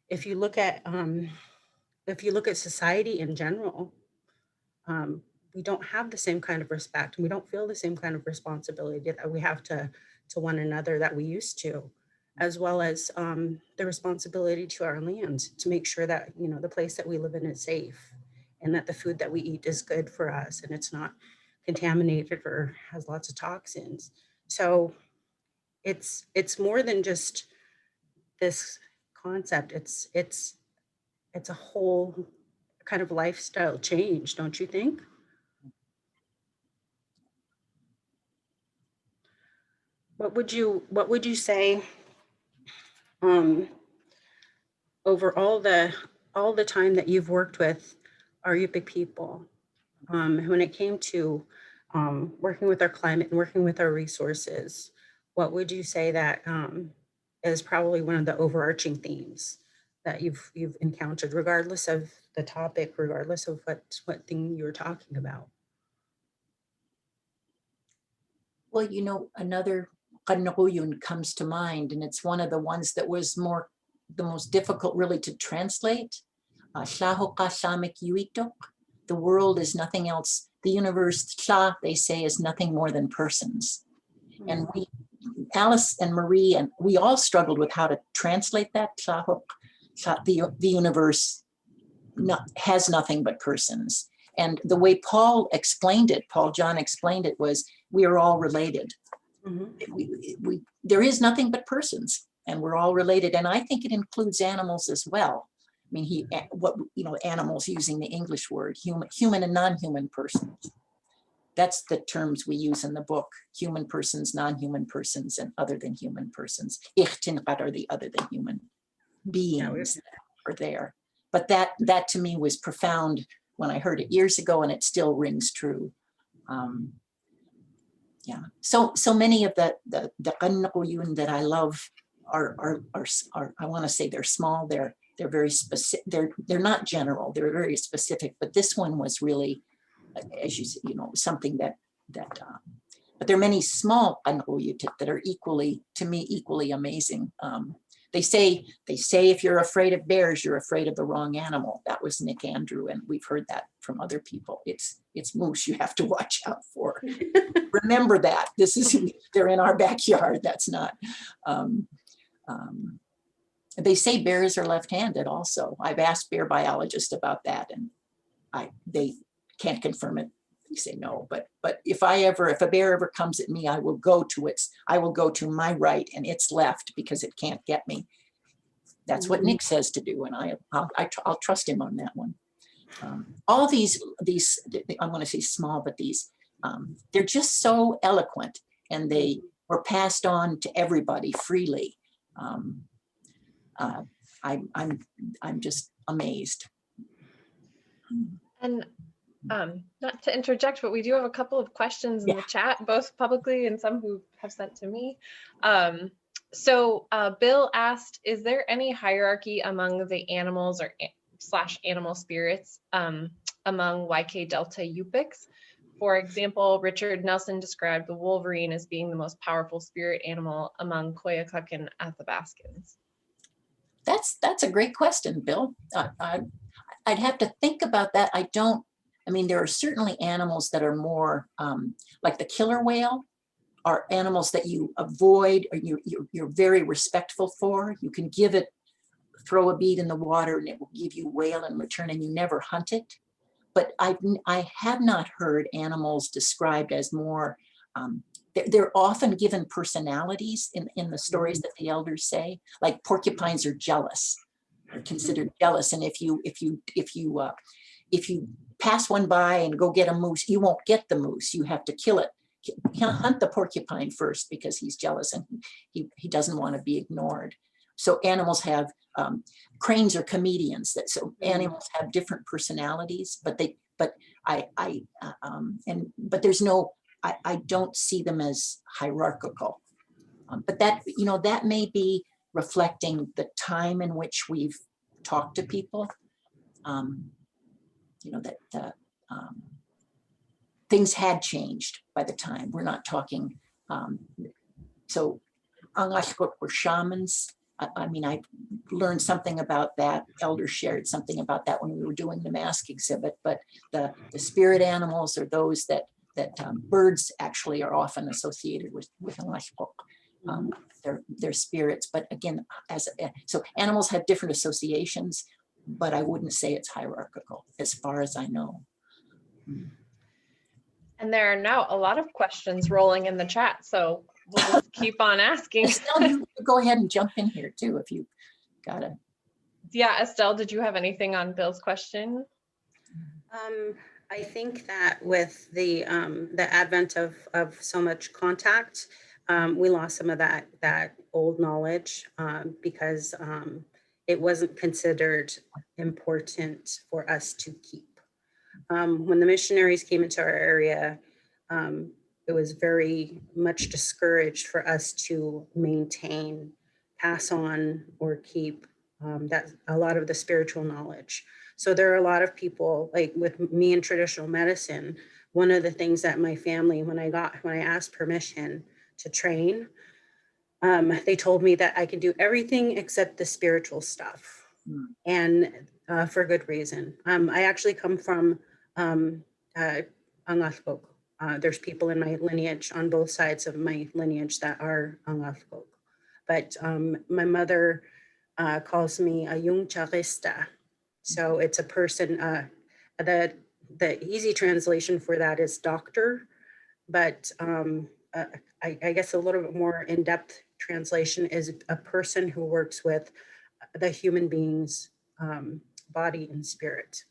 If you look at society in general, we don't have the same kind of respect, and we don't feel the same kind of responsibility that we have to one another that we used to, as well as the responsibility to our land to make sure that, you know, the place that we live in is safe, and that the food that we eat is good for us and it's not contaminated or has lots of toxins. So it's more than just this concept. It's a whole kind of lifestyle change, don't you think? What would you say over all the time that you've worked with our Yupik people, when it came to working with our climate and working with our resources, what would you say that is probably one of the overarching themes that you've encountered, regardless of the topic, regardless of what thing you're talking about? Well, you know, another Qanquyun comes to mind, and it's one of the ones that was the most difficult really to translate. Shahoqa Shamik Yuitok. The world is nothing else. The universe, Shah, they say, is nothing more than persons. And we, Alice and Marie, and we all struggled with how to translate that. The universe has nothing but persons. And the way Paul John explained it was, we are all related. There is nothing but persons, and we're all related. And I think it includes animals as well. I mean, animals using the English word, human and non-human persons. That's the terms we use in the book: human persons, non-human persons, and other than human persons. Ciutengqertut are the other than human beings that are there. But that to me was profound when I heard it years ago, and it still rings true. Yeah. So many of the Qanquyun that I love are I want to say they're small. They're very specific. They're not general. They're very specific. But this one was really, as you know, something that but there are many small Qanquyut that are equally amazing. They say if you're afraid of bears, you're afraid of the wrong animal. That was Nick Andrew, and we've heard that from other people. It's moose you have to watch out for. Remember that. They're in our backyard. That's not. They say bears are left-handed also. I've asked bear biologists about that, and they can't confirm it. They say no, but if a bear ever comes at me, I will go to my right and its left, because it can't get me. That's what Nick says to do, and I'll trust him on that one. All these I'm going to say small, but these they're just so eloquent, and they were passed on to everybody freely. I'm just amazed. And not to interject, but we do have a couple of questions in the chat, both publicly and some who have sent to me. So Bill asked, is there any hierarchy among the animals or / animal spirits among YK Delta Yupiks? For example, Richard Nelson described the wolverine as being the most powerful spirit animal among Koyukuk and Athabascans. That's a great question, Bill. I'd have to think about that. I mean, there are certainly animals that are more like the killer whale, are animals that you avoid, or you're very respectful for. You can throw a bead in the water and it will give you whale in return, and you never hunt it. But I have not heard animals described as more, they're often given personalities in the stories that the elders say, like porcupines are jealous, are considered jealous. And if you pass one by and go get a moose, you won't get the moose. You have to kill it. You can't hunt the porcupine first because he's jealous and he doesn't want to be ignored. So animals have, cranes are comedians. So animals have different personalities, but there's no, I don't see them as hierarchical. But that may be reflecting the time in which we've talked to people. Things had changed by the time. We're not talking, so Nunakun-gguq were shamans. I mean, I learned something about that. Elders shared something about that when we were doing the mask exhibit, but the spirit animals are those that birds actually are often associated with Nunakun-gguq. They're spirits, but again, so animals have different associations, but I wouldn't say it's hierarchical as far as I know. And there are now a lot of questions rolling in the chat, so we'll just keep on asking. Estelle, you go ahead and jump in here too if you Got it. Yeah, Estelle, did you have anything on Bill's question? I think that with the advent of so much contact, we lost some of that old knowledge because it wasn't considered important for us to keep. When the missionaries came into our area, it was very much discouraged for us to maintain, pass on, or keep that a lot of the spiritual knowledge. So there are a lot of people, like with me in traditional medicine, one of the things that my family, when I asked permission to train, they told me that I could do everything except the spiritual stuff. And for good reason. I actually come from Nunakun-gguq. There's people in my lineage, on both sides of my lineage, that are Nunakun-gguq. But my mother calls me a yung charista. So it's a person, the easy translation for that is doctor, but I guess a little bit more in-depth translation is a person who works with the human being's body and spirit.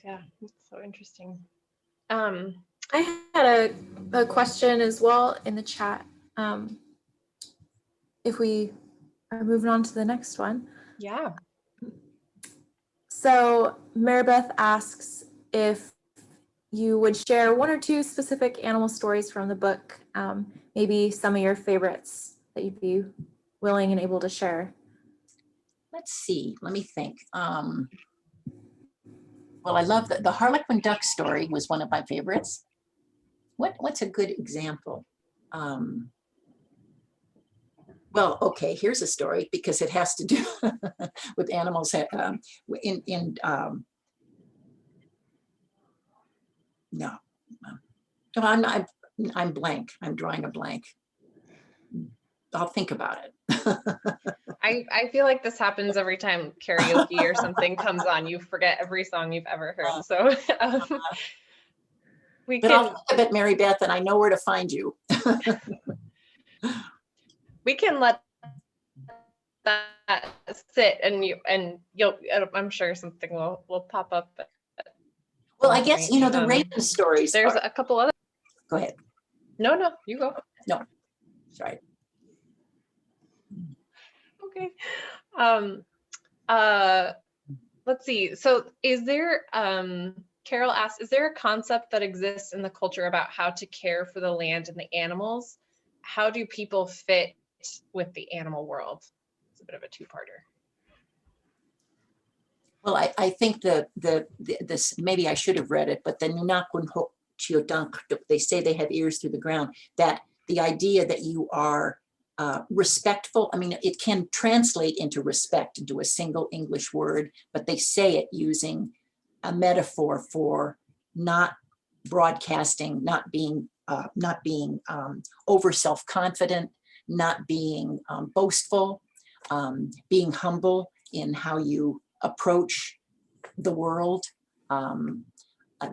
Yeah, it's so interesting. I had a question as well in the chat. If we are moving on to the next one. Yeah. So Maribeth asks if you would share one or two specific animal stories from the book, maybe some of your favorites that you'd be willing and able to share. Let's see, let me think. Well, I love the Harlequin Ducks story was one of my favorites. What's a good example? Well, okay, here's a story because it has to do with animals. No, I'm blank. I'm drawing a blank. I'll think about it. I feel like this happens every time karaoke or something comes on. You forget every song you've ever heard. So I'll think of it, Mary Beth, and I know where to find you. We can let that sit, and you'll. I'm sure something will pop up. Well, I guess the Raven stories. There's a couple other. Go ahead. No, you go. No, sorry. Okay. Let's see. So is there, Carol asked, is there a concept that exists in the culture about how to care for the land and the animals? How do people fit with the animal world? It's a bit of a two-parter. Well, I think this, maybe I should have read it, but the Nunakun-gguq Ciutengqertut, they say they have ears through the ground, that the idea that you are respectful, I mean, it can translate into respect, into a single English word, but they say it using a metaphor for not broadcasting, not being over self-confident, not being boastful, being humble in how you approach the world,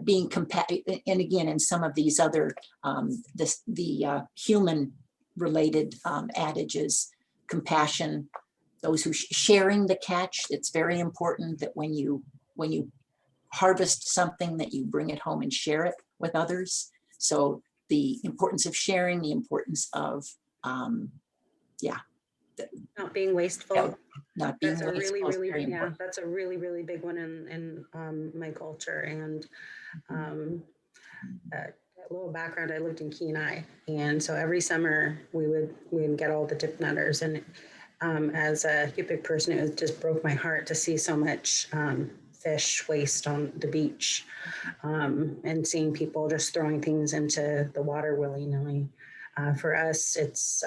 being compassionate, and again, in some of these other, human related adages, compassion, those who sharing the catch. It's very important that when you harvest something, that you bring it home and share it with others. So the importance of sharing, the importance of not being wasteful. Not being That's wasteful. a that's a really big one in my culture. And a little background, I lived in Kenai, and so every summer we'd get all the dip netters, and as a Yupik person, it just broke my heart to see so much fish waste on the beach, and seeing people just throwing things into the water willy-nilly. For us, it's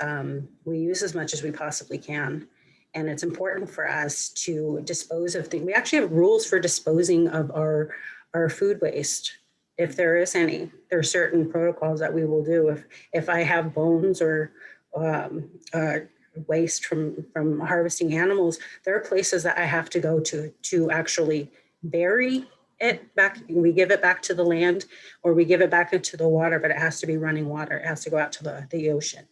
we use as much as we possibly can, and it's important for us to dispose of things. We actually have rules for disposing of our food waste. If there is any, there are certain protocols that we will do. If I have bones or waste from harvesting animals, there are places that I have to go to actually bury it back. We give it back to the land, or we give it back into the water, but it has to be running water. It has to go out to the ocean.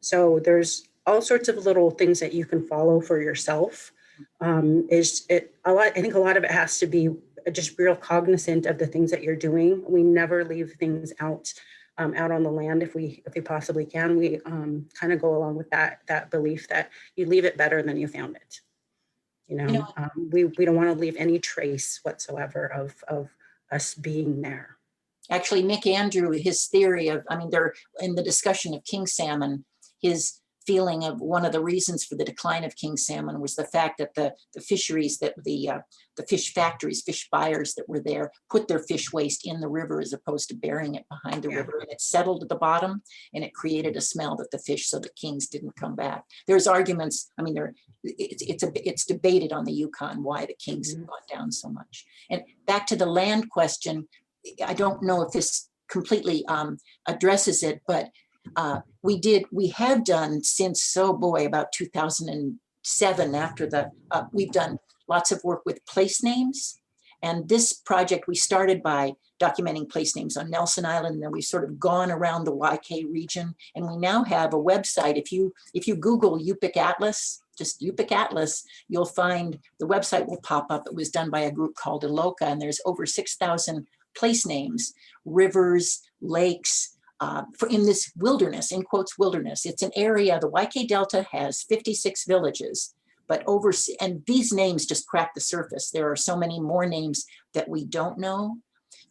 So there's all sorts of little things that you can follow for yourself. I think a lot of it has to be just real cognizant of the things that you're doing. We never leave things out on the land if we possibly can. We kind of go along with that belief that you leave it better than you found it. We don't want to leave any trace whatsoever of us being there. Actually, Nick Andrew, his theory of, they're in the discussion of king salmon, his feeling of one of the reasons for the decline of king salmon was the fact that the fisheries, that the fish factories, fish buyers that were there put their fish waste in the river as opposed to burying it behind the river, and it settled at the bottom and it created a smell that the fish, so the kings didn't come back. There's arguments, it's debated on the Yukon why the kings have gone down so much. And back to the land question, I don't know if this completely addresses it, but we have done since, about 2007, after we've done lots of work with place names. And this project, we started by documenting place names on Nelson Island, and then we've sort of gone around the YK region. And we now have a website. If you Google Yupik Atlas, just Yupik Atlas, you'll find the website will pop up. It was done by a group called Iloka, and there's over 6,000 place names, rivers, lakes, in this wilderness, in quotes, wilderness. It's an area, the YK Delta has 56 villages, and these names just crack the surface. There are so many more names that we don't know,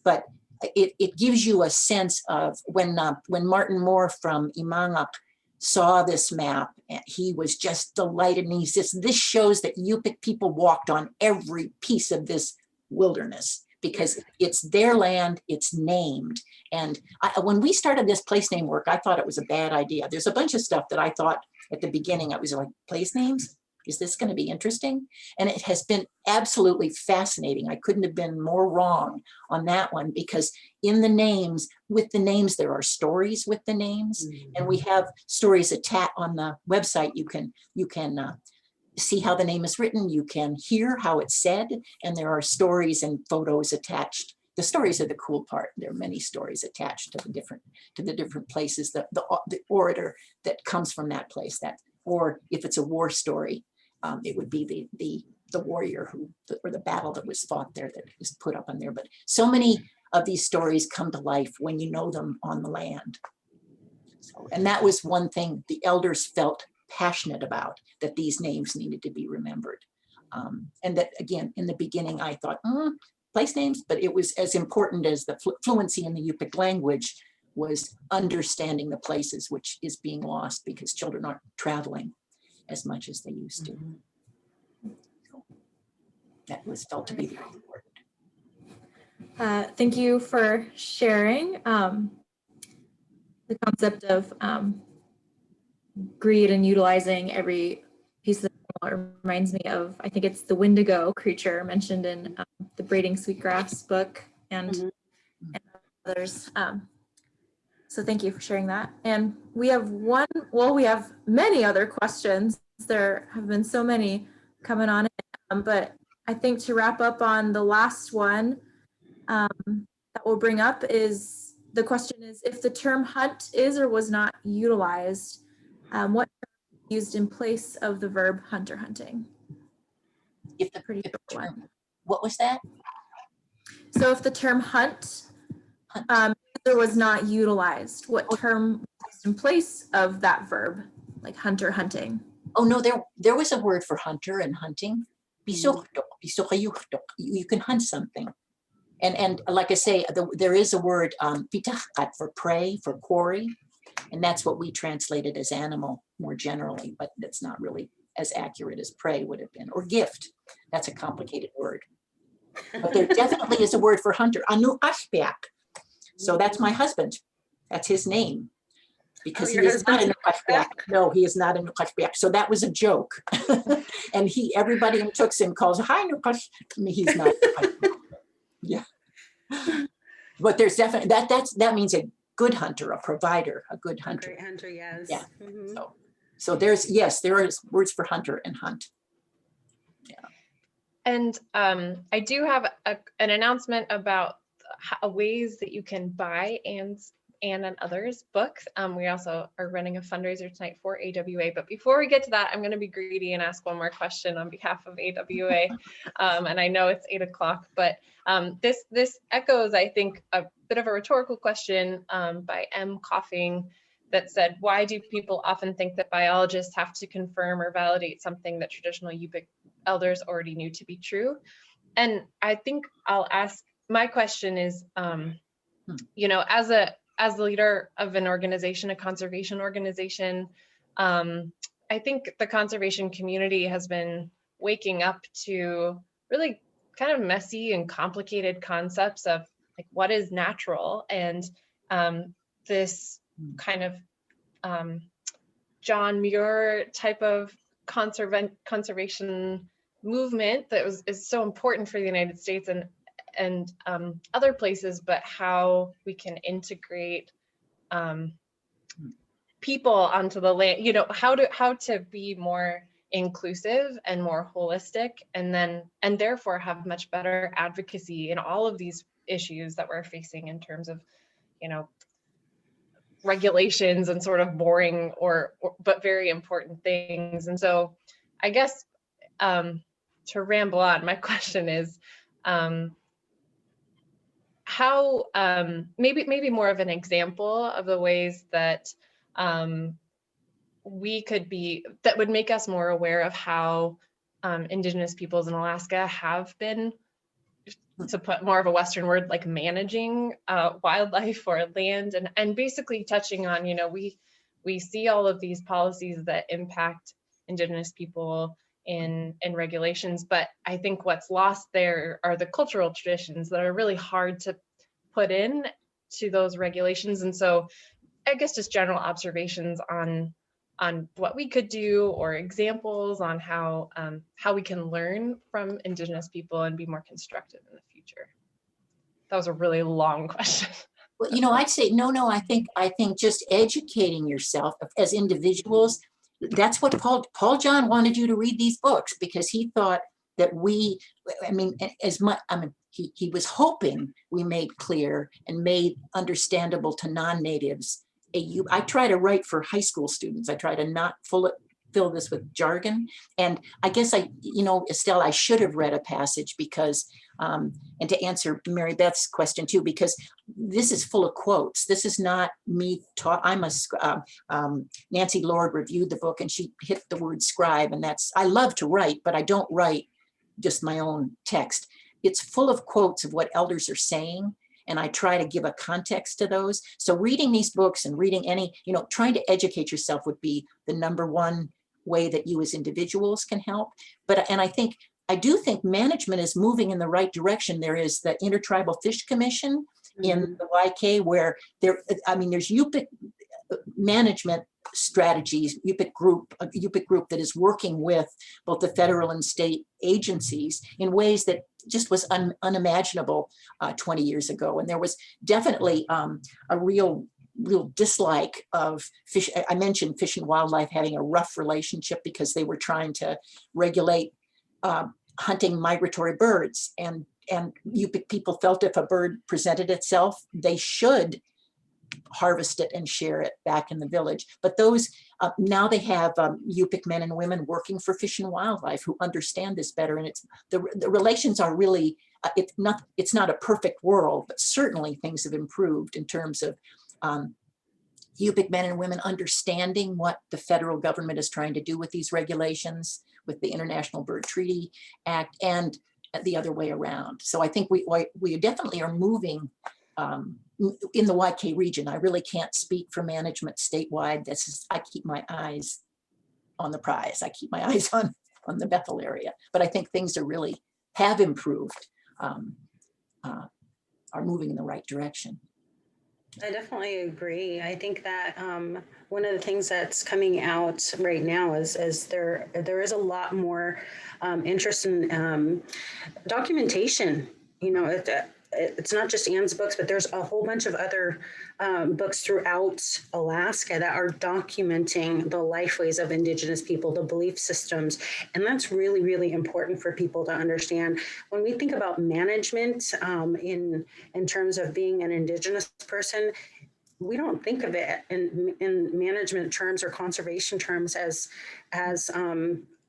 but it gives you a sense of when Martin Moore from Imangak saw this map, he was just delighted. And he says, this shows that Yupik people walked on every piece of this wilderness, because it's their land, it's named. And when we started this place name work, I thought it was a bad idea. There's a bunch of stuff that I thought at the beginning, I was like, place names? Is this going to be interesting? And it has been absolutely fascinating. I couldn't have been more wrong on that one, because in the names, with the names, there are stories with the names. And we have stories attached on the website. You can see how the name is written, you can hear how it's said, and there are stories and photos attached. The stories are the cool part. There are many stories attached to the different places, the orator that comes from that place, or if it's a war story, it would be the warrior or the battle that was fought there that was put up on there. But so many of these stories come to life when you know them on the land. And that was one thing the elders felt passionate about, that these names needed to be remembered. And that, again, in the beginning, I thought, place names, but it was as important as the fluency in the Yupik language was understanding the places, which is being lost because children aren't traveling as much as they used to. So that was felt to be very important. Thank you for sharing the concept of greed and utilizing every piece of the animal. It reminds me of, I think it's the Wendigo creature mentioned in the Braiding Sweetgrass book and others. So thank you for sharing that. And we have we have many other questions. There have been so many coming on in, but I think to wrap up on the last one that we'll bring up is, the question is, if the term hunt is or was not utilized, what used in place of the verb hunt or hunting? What was that? So if the term hunt was not utilized, what term was used in place of that verb, like hunt or hunting? Oh no, there was a word for hunter and hunting. You can hunt something. And like I say, there is a word for prey, for quarry. And that's what we translated as animal more generally, but that's not really as accurate as prey would have been, or gift. That's a complicated word. But there definitely is a word for hunter, Nunakun-gguq. So that's my husband. That's his name. Because he is not a Nunakun-gguq. No, he is not a Nunakun-gguq. So that was a joke. And everybody in Tucson calls, hi, Nunakun-gguq. He's not. Yeah. But there's definitely, that means a good hunter, a provider, a good hunter. Great hunter, yes. Yeah. So there is words for hunter and hunt. Yeah. And I do have an announcement about ways that you can buy Ann and Others book. We also are running a fundraiser tonight for AWA. But before we get to that, I'm going to be greedy and ask one more question on behalf of AWA. And I know it's 8 o'clock, but this echoes, I think, a bit of a rhetorical question by M. Coughing that said, why do people often think that biologists have to confirm or validate something that traditional Yupik elders already knew to be true? And I think I'll ask, my question is, you know, as a leader of an organization, a conservation organization, I think the conservation community has been waking up to really kind of messy and complicated concepts of like what is natural, and this kind of John Muir type of conservation movement that is so important for the United States and other places, but how we can integrate people onto the land, you know, how to be more inclusive and more holistic, and therefore have much better advocacy in all of these issues that we're facing in terms of, you know, regulations and sort of boring but very important things. And so I guess to ramble on, my question is how maybe more of an example of the ways that we could be, that would make us more aware of how Indigenous peoples in Alaska have been, to put more of a Western word, like managing wildlife or land, and basically touching on, you know, we see all of these policies that impact Indigenous people in regulations, but I think what's lost there are the cultural traditions that are really hard to put in to those regulations. And so I guess just general observations on what we could do, or examples on how we can learn from Indigenous people and be more constructive in the future. That was a really long question. Well, you know, I'd say no. I think just educating yourself as individuals. That's what Paul John wanted you to read these books, because he thought that he was hoping we made clear and made understandable to non-natives. I try to write for high school students. I try to not fill this with jargon. And I guess Estelle, I should have read a passage because, and to answer Mary Beth's question too, because this is full of quotes. This is not me Nancy Lord reviewed the book and she hit the word scribe, and I love to write, but I don't write just my own text. It's full of quotes of what elders are saying, and I try to give a context to those. So reading these books and reading trying to educate yourself would be the number one way that you as individuals can help. I do think management is moving in the right direction. There is the Intertribal Fish Commission in the YK, where there's Yupik management strategies, a Yupik group that is working with both the federal and state agencies in ways that just was unimaginable 20 years ago. And there was definitely a real dislike of fish. I mentioned Fish and Wildlife having a rough relationship because they were trying to regulate hunting migratory birds. And Yupik people felt if a bird presented itself, they should harvest it and share it back in the village. But those now they have Yupik men and women working for Fish and Wildlife who understand this better. And it's the relations are really it's not a perfect world, but certainly things have improved in terms of Yupik men and women understanding what the federal government is trying to do with these regulations, with the International Bird Treaty Act, and the other way around. So I think we definitely are moving in the YK region. I really can't speak for management statewide. I keep my eyes on the prize. I keep my eyes on the Bethel area. But I think things have improved, are moving in the right direction. I definitely agree. I think that one of the things that's coming out right now is there is a lot more interest in documentation. It's not just Ann's books, but there's a whole bunch of other books throughout Alaska that are documenting the lifeways of Indigenous people, the belief systems. And that's really, really important for people to understand. When we think about management in terms of being an Indigenous person, we don't think of it in management terms or conservation terms as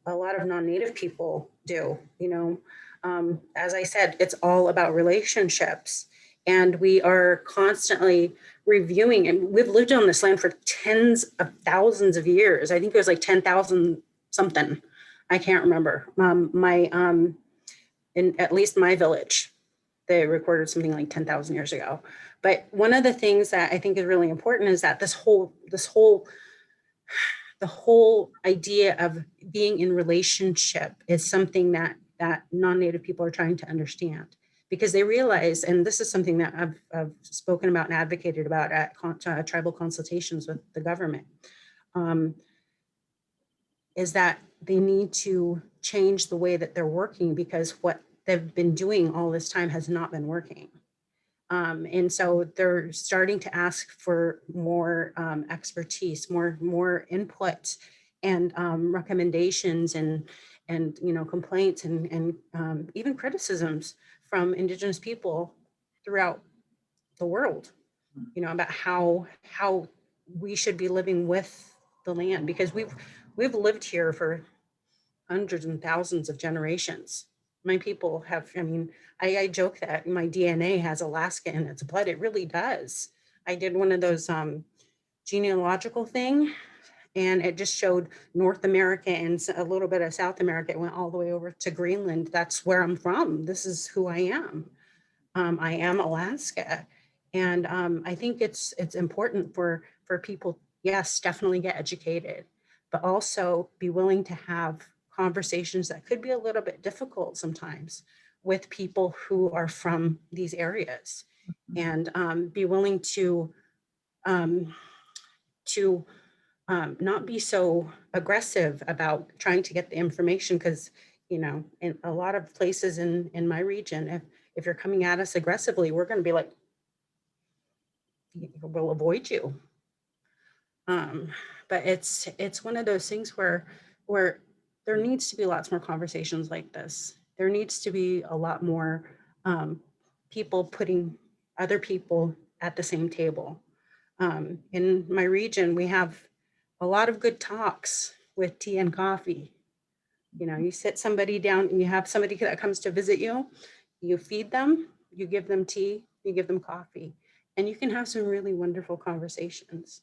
a lot of non-native people do. You know, as I said, it's all about relationships, and we are constantly reviewing. And we've lived on this land for tens of thousands of years. I think it was like 10,000 something. I can't remember. In at least my village, they recorded something like 10,000 years ago. But one of the things that I think is really important is that the whole idea of being in relationship is something that non-native people are trying to understand, because they realize, and this is something that I've spoken about and advocated about at tribal consultations with the government, is that they need to change the way that they're working, because what they've been doing all this time has not been working. And so they're starting to ask for more expertise, more input, and recommendations, and you know, complaints, and even criticisms from Indigenous people throughout the world, you know, about how we should be living with the land, because we've lived here for hundreds and thousands of generations. My people have, I mean, I joke that my DNA has Alaska in its blood. It really does. I did one of those genealogical thing, and it just showed North America and a little bit of South America. It went all the way over to Greenland. That's where I'm from. This is who I am. I am Alaska. And I think it's important for people, yes, definitely get educated, but also be willing to have conversations that could be a little bit difficult sometimes with people who are from these areas, and be willing to not be so aggressive about trying to get the information, because, you know, in a lot of places in my region, if you're coming at us aggressively, we're going to be like, we'll avoid you. But it's one of those things where there needs to be lots more conversations like this. There needs to be a lot more people putting other people at the same table. In my region, we have a lot of good talks with tea and coffee. You know, you sit somebody down and you have somebody that comes to visit you, you feed them, you give them tea, you give them coffee, and you can have some really wonderful conversations.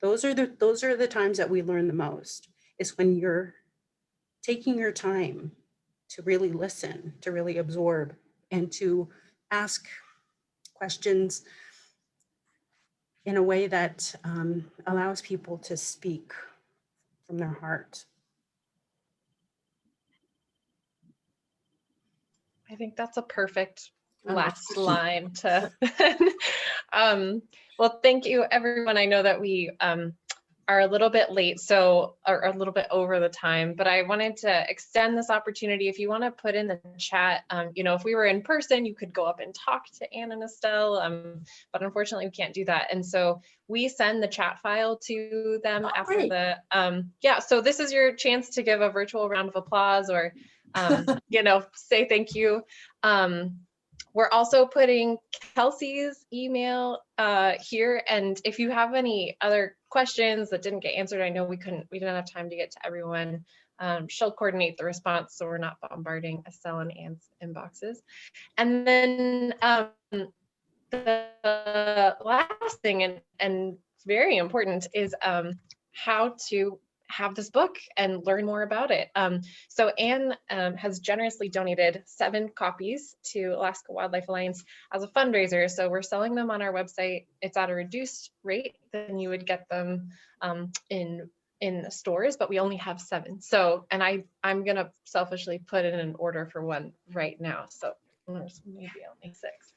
Those are the times that we learn the most, is when you're taking your time to really listen, to really absorb, and to ask questions in a way that allows people to speak from their heart. I think that's a perfect Oh, last line to well, thank you, everyone. I know that we are a little bit late, so or a little bit over the time, but I wanted to extend this opportunity. If you want to put in the chat, you know, if we were in person, you could go up and talk to Ann and Estelle, but unfortunately we can't do that. And so we send the chat file to them after great. the, yeah, so this is your chance to give a virtual round of applause, or, you know, say thank you. We're also putting Kelsey's email here, and if you have any other questions that didn't get answered, I know we didn't have time to get to everyone. She'll coordinate the response, so we're not bombarding Estelle and Ann's inboxes. And then the last thing, and very important, is how to have this book and learn more about it. So Ann has generously donated 7 copies to Alaska Wildlife Alliance as a fundraiser. So we're selling them on our website. It's at a reduced rate than you would get them in the stores, but we only have 7. So, and I'm gonna selfishly put in an order for one right now. So there's maybe only 6.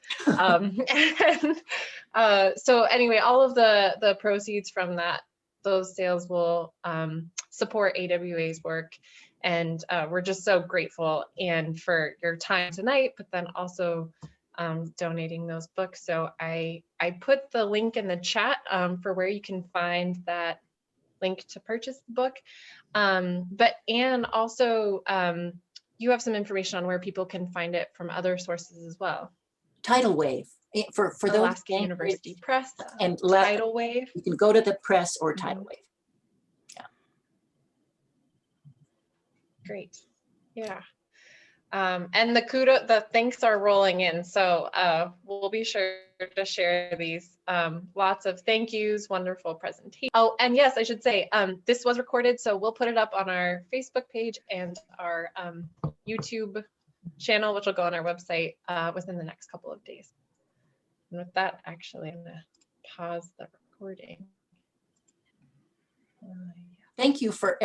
So anyway, all of the proceeds from those sales will support AWA's work, and we're just so grateful, and for your time tonight, but then also donating those books. So I put the link in the chat for where you can find that link to purchase the book. But Ann, also you have some information on where people can find it from other sources as well. Tidal Wave. For those Alaska Anchorage University Press, and Tidal Wave. you can go to the press or Tidal Wave. Great. Yeah. And the thanks are rolling in. So we'll be sure to share these. Lots of thank yous, wonderful presentation. Oh, and yes, I should say, this was recorded, so we'll put it up on our Facebook page and our YouTube channel, which will go on our website within the next couple of days. And with that, actually, I'm gonna pause the recording. Thank you for